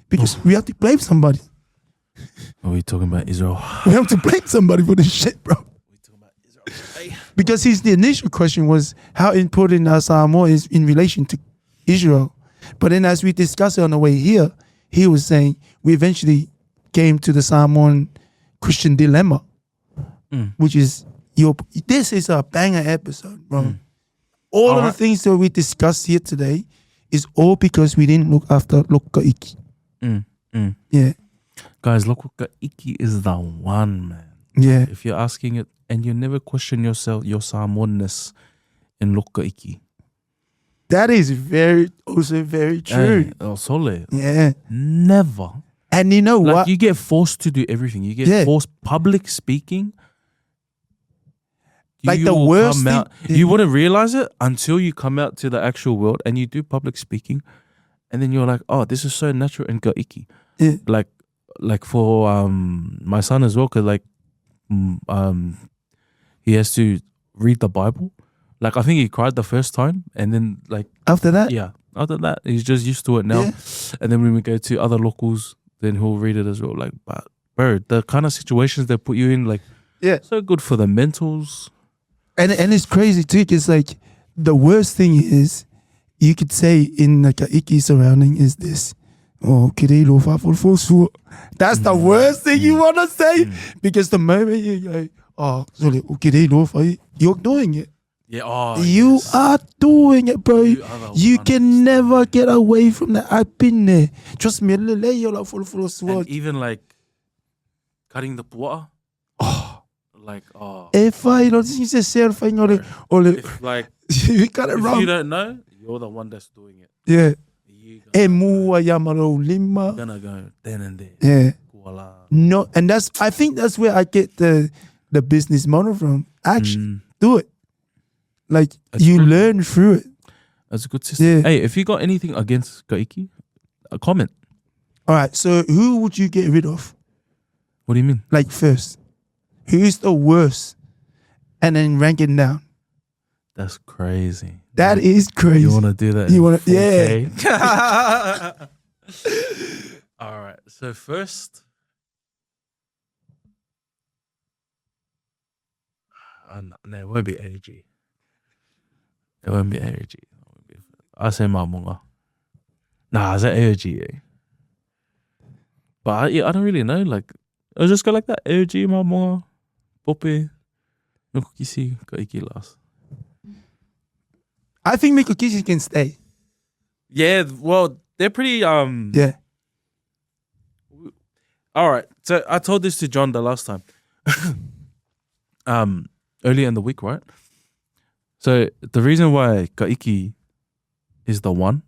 Because we have to blame somebody. Are we talking about Israel? We have to blame somebody for this shit, bro. We talking about Israel? Because the initial question was how important Samoa is in relation to Israel. But then as we discussed it on the way here, he was saying we eventually came to the Samoan Christian dilemma, which is this is a banger episode, bro. All of the things that we discussed here today is all because we didn't look after Lokaiki. Yeah. Guys, Lokaiki is the one, man. Yeah. If you're asking it and you never question yourself, your Samoanness in Lokaiki. That is also very true. Hey, oh, Sole. Yeah. Never. And you know Like what? you get forced to do everything. You get forced public speaking. Like You the will worst come thing. out, you wouldn't realize it until you come out to the actual world and you do public speaking, and then you're like, oh, this is so natural in Gaiki. Yeah. Like for my son as well, cause like he has to read the Bible. Like I think he cried the first time, and then like After that? after that he's just used to it now. Yeah. And then when we go to other locals, then he'll read it as well. Like, but bro, the kind of situations they put you in, like, so good for the mentals. And it's crazy too, because like the worst thing is you could say in like a Iki surrounding is this. Oh, kirilo fa. That's the worst thing you want to say, because the moment you go, oh, sorry, kirilo fa, you're doing it. Yeah, oh, You are doing it, bro. You are the You one. can never get away from that. I've been there. Trust me, you're like full And sword. even like cutting the water. Like, If I don't see yourself, or if like you got it if wrong. you don't know, you're the one that's doing it. Yeah. You Emu ayamaro lima. gonna go then and there. Yeah. Voila. No, and I think that's where I get the business model from. Action. Do it. Like That's you good. learn through it. That's a good system. Yeah. Hey, if you got anything against Gaiki, a comment. All right. So who would you get rid of? What do you mean? Like first, who's the worst, and then rank it down. That's crazy. That is crazy. You want to do that? You want wanna- yeah. All right. So first, no, it won't be AG. It won't be AG. I say Mamunga. Nah, I say AG. But I don't really know. Like, I'll just go like that. AG, Mamunga, Pope, Nukukisi, Kaiki last. I think Mikokishi can stay. Yeah, well, they're pretty Yeah. All right. So I told this to John the last time. Earlier in the week, right? So the reason why Kaiki is the one,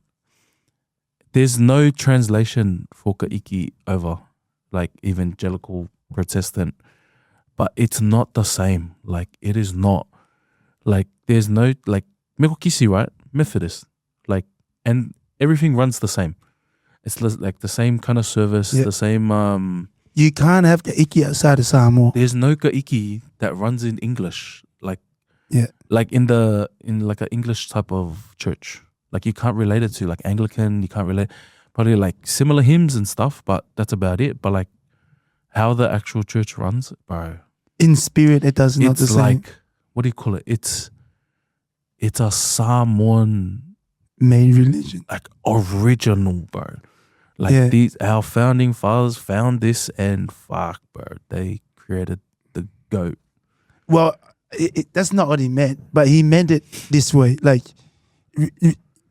there's no translation for Kaiki over like evangelical Protestant, but it's not the same. Like it is not. Like there's no like Mekokisi, right? Methodist. Like and everything runs the same. It's like the same kind of service, the same you can't have Kaiki outside of Samoa. There's no Kaiki that runs in English. Like in like an English type of church. Like you can't relate it to like Anglican, you can't relate probably like similar hymns and stuff, but that's about it. But like how the actual church runs, bro. In spirit it does not the same. Like what do you call it? It's a Samoan main religion. Like original, bro. Like these our founding fathers found this and fuck, bro. They created the goat. Well, that's not what he meant, but he meant it this way. Like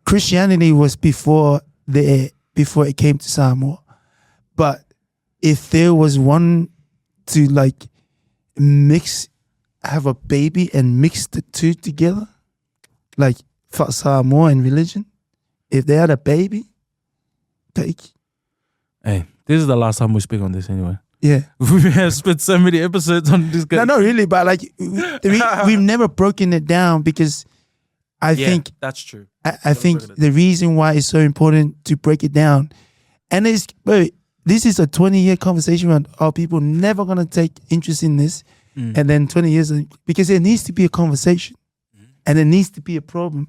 Christianity was before it came to Samoa. But if there was one to like have a baby and mix the two together, like Faasamoa and religion, if they had a baby, hey, this is the last time we speak on this anyway. Yeah. We have spent so many episodes on this guy. No, not really, but like we've never broken it down because I think that's true. I think the reason why it's so important to break it down, and this is a 20-year conversation where our people never gonna take interest in this, and then 20 years because there needs to be a conversation, and there needs to be a problem,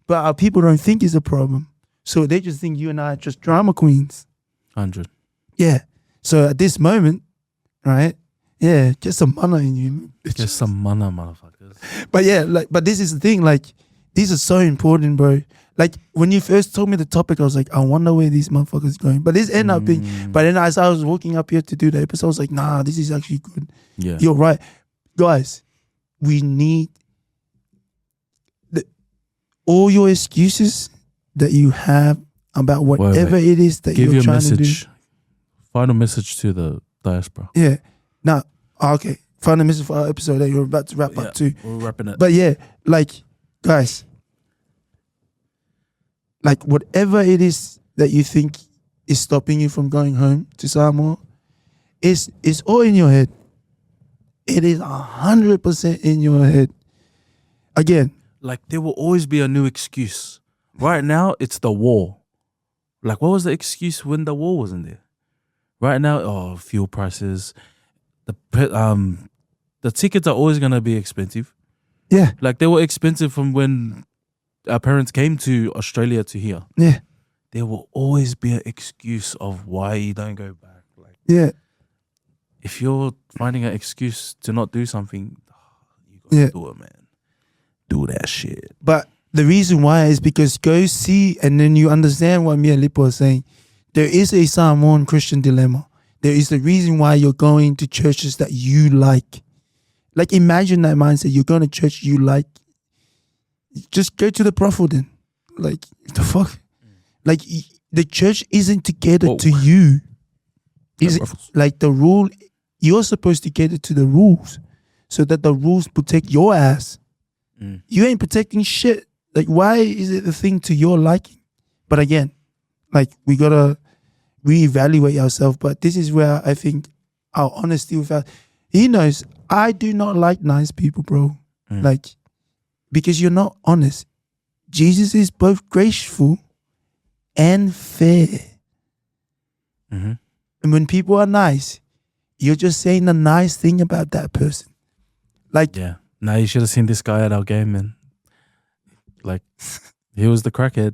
but our people don't think it's a problem, so they just think you and I are just drama queens. 100. Yeah. So at this moment, right? Yeah, just some mana in you. Just some mana, motherfuckers. But yeah, but this is the thing. Like, these are so important, bro. Like when you first told me the topic, I was like, I wonder where these motherfuckers going. But this ended up being. But then as I was walking up here to do the episode, I was like, nah, this is actually good. Yeah, you're right, guys. We need all your excuses that you have about whatever it is that you're trying to do. Final message to the diaspora. Yeah. Now, okay. Final message for our episode that you're about to wrap up too. We're wrapping it. But yeah, like, guys, like whatever it is that you think is stopping you from going home to Samoa, it's all in your head. It is 100% in your head. Again. Like there will always be a new excuse. Right now, it's the war. Like what was the excuse when the war wasn't there? Right now, fuel prices, the tickets are always gonna be expensive. Yeah, like they were expensive from when our parents came to Australia to here. Yeah, there will always be an excuse of why you don't go back. Like, yeah, if you're finding an excuse to not do something, you gotta do it, man. Do that shit. But the reason why is because go see, and then you understand what me and Lipo are saying. There is a Samoan Christian dilemma. There is the reason why you're going to churches that you like. Like imagine that mindset. You're going to church you like. Just go to the prophet then. Like the fuck. Like the church isn't to cater to you. Is like the rule. You're supposed to cater to the rules, so that the rules protect your ass. You ain't protecting shit. Like why is it the thing to your liking? But again, like we gotta reevaluate ourselves. But this is where I think our honesty with us. He knows I do not like nice people, bro. Like because you're not honest. Jesus is both graceful and fair. And when people are nice, you're just saying a nice thing about that person. Like Nah, you should have seen this guy at our game, man. Like he was the crackhead.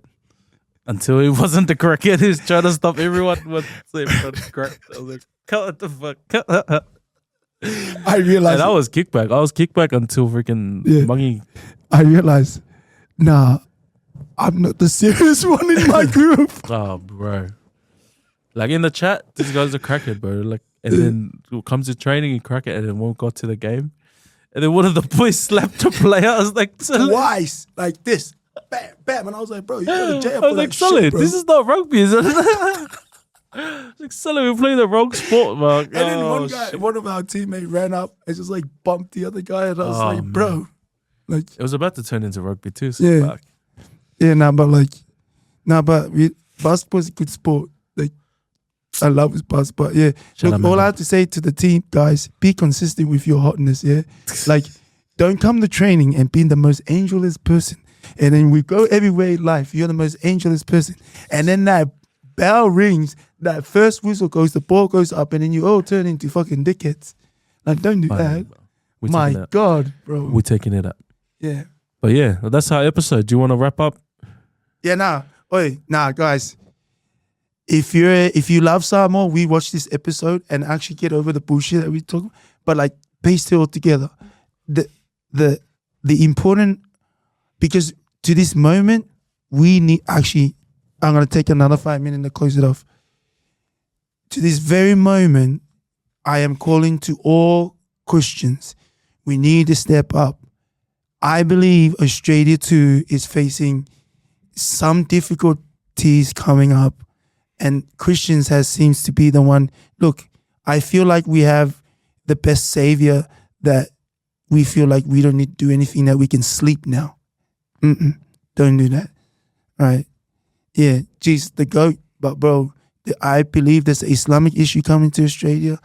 Until he wasn't the crackhead, he's trying to stop everyone with crack. I was like, cut the fuck. I realized. And I was kickback. Until freaking Mungy. I realized, nah, I'm not the serious one in my group. Oh, bro. Like in the chat, this guy's a crackhead, bro. Like, and then comes to training and crack it, and then won't go to the game. And then one of the boys slapped a player. I was like, twice, like this. Bam, bam. And I was like, bro, you go to jail for I was like, solid. This is not rugby, is it? Like, Sully, we play the wrong sport, man. And then one of our teammates ran up and just like bumped the other guy, and I was like, bro, like it was about to turn into rugby too. So yeah, fuck. yeah, basketball's a good sport. Like I love basketball. Yeah, look, all I have to say to the team, guys, be consistent with your hotness. Yeah, like don't come to training and be the most angelous person, and then we go everywhere in life. You're the most angelous person, and then that bell rings, that first whistle goes, the ball goes up, and then you all turn into fucking dickheads. Like, don't do that. My God, bro. We're taking it up. Yeah. But yeah, that's our episode. Do you want to wrap up? Yeah, guys. If you love Samoa, we watch this episode and actually get over the bullshit that we talk about. But like, paste it all together. The important, because to this moment, we need actually. I'm going to take another 5 minutes to close it off. To this very moment, I am calling to all Christians. We need to step up. I believe Australia too is facing some difficulties coming up, and Christians seems to be the one. Look, I feel like we have the best savior, that we feel like we don't need to do anything, that we can sleep now. Don't do that. Right. Yeah, Jesus, the GOAT. But bro, I believe there's an Islamic issue coming to Australia.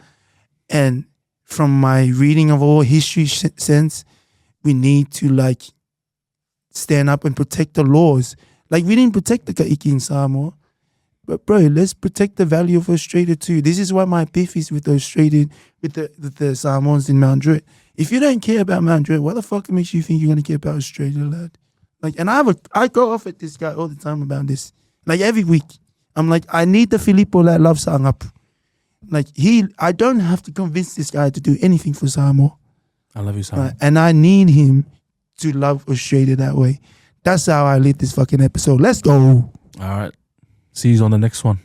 And from my reading of all history sense, we need to like stand up and protect the laws. Like we didn't protect the Taiki in Samoa. But bro, let's protect the value of Australia too. This is why my beef is with the Australian, with the Samoans in Mount Druitt. If you don't care about Mount Druitt, what the fuck makes you think you're gonna care about Australia, lad? Like, and I go off at this guy all the time about this. Like every week, I'm like, I need the Filippo that loves Sangapu. Like I don't have to convince this guy to do anything for Samoa. I love you, Samoa. And I need him to love Australia that way. That's how I lead this fucking episode. Let's go. All right. See you on the next one.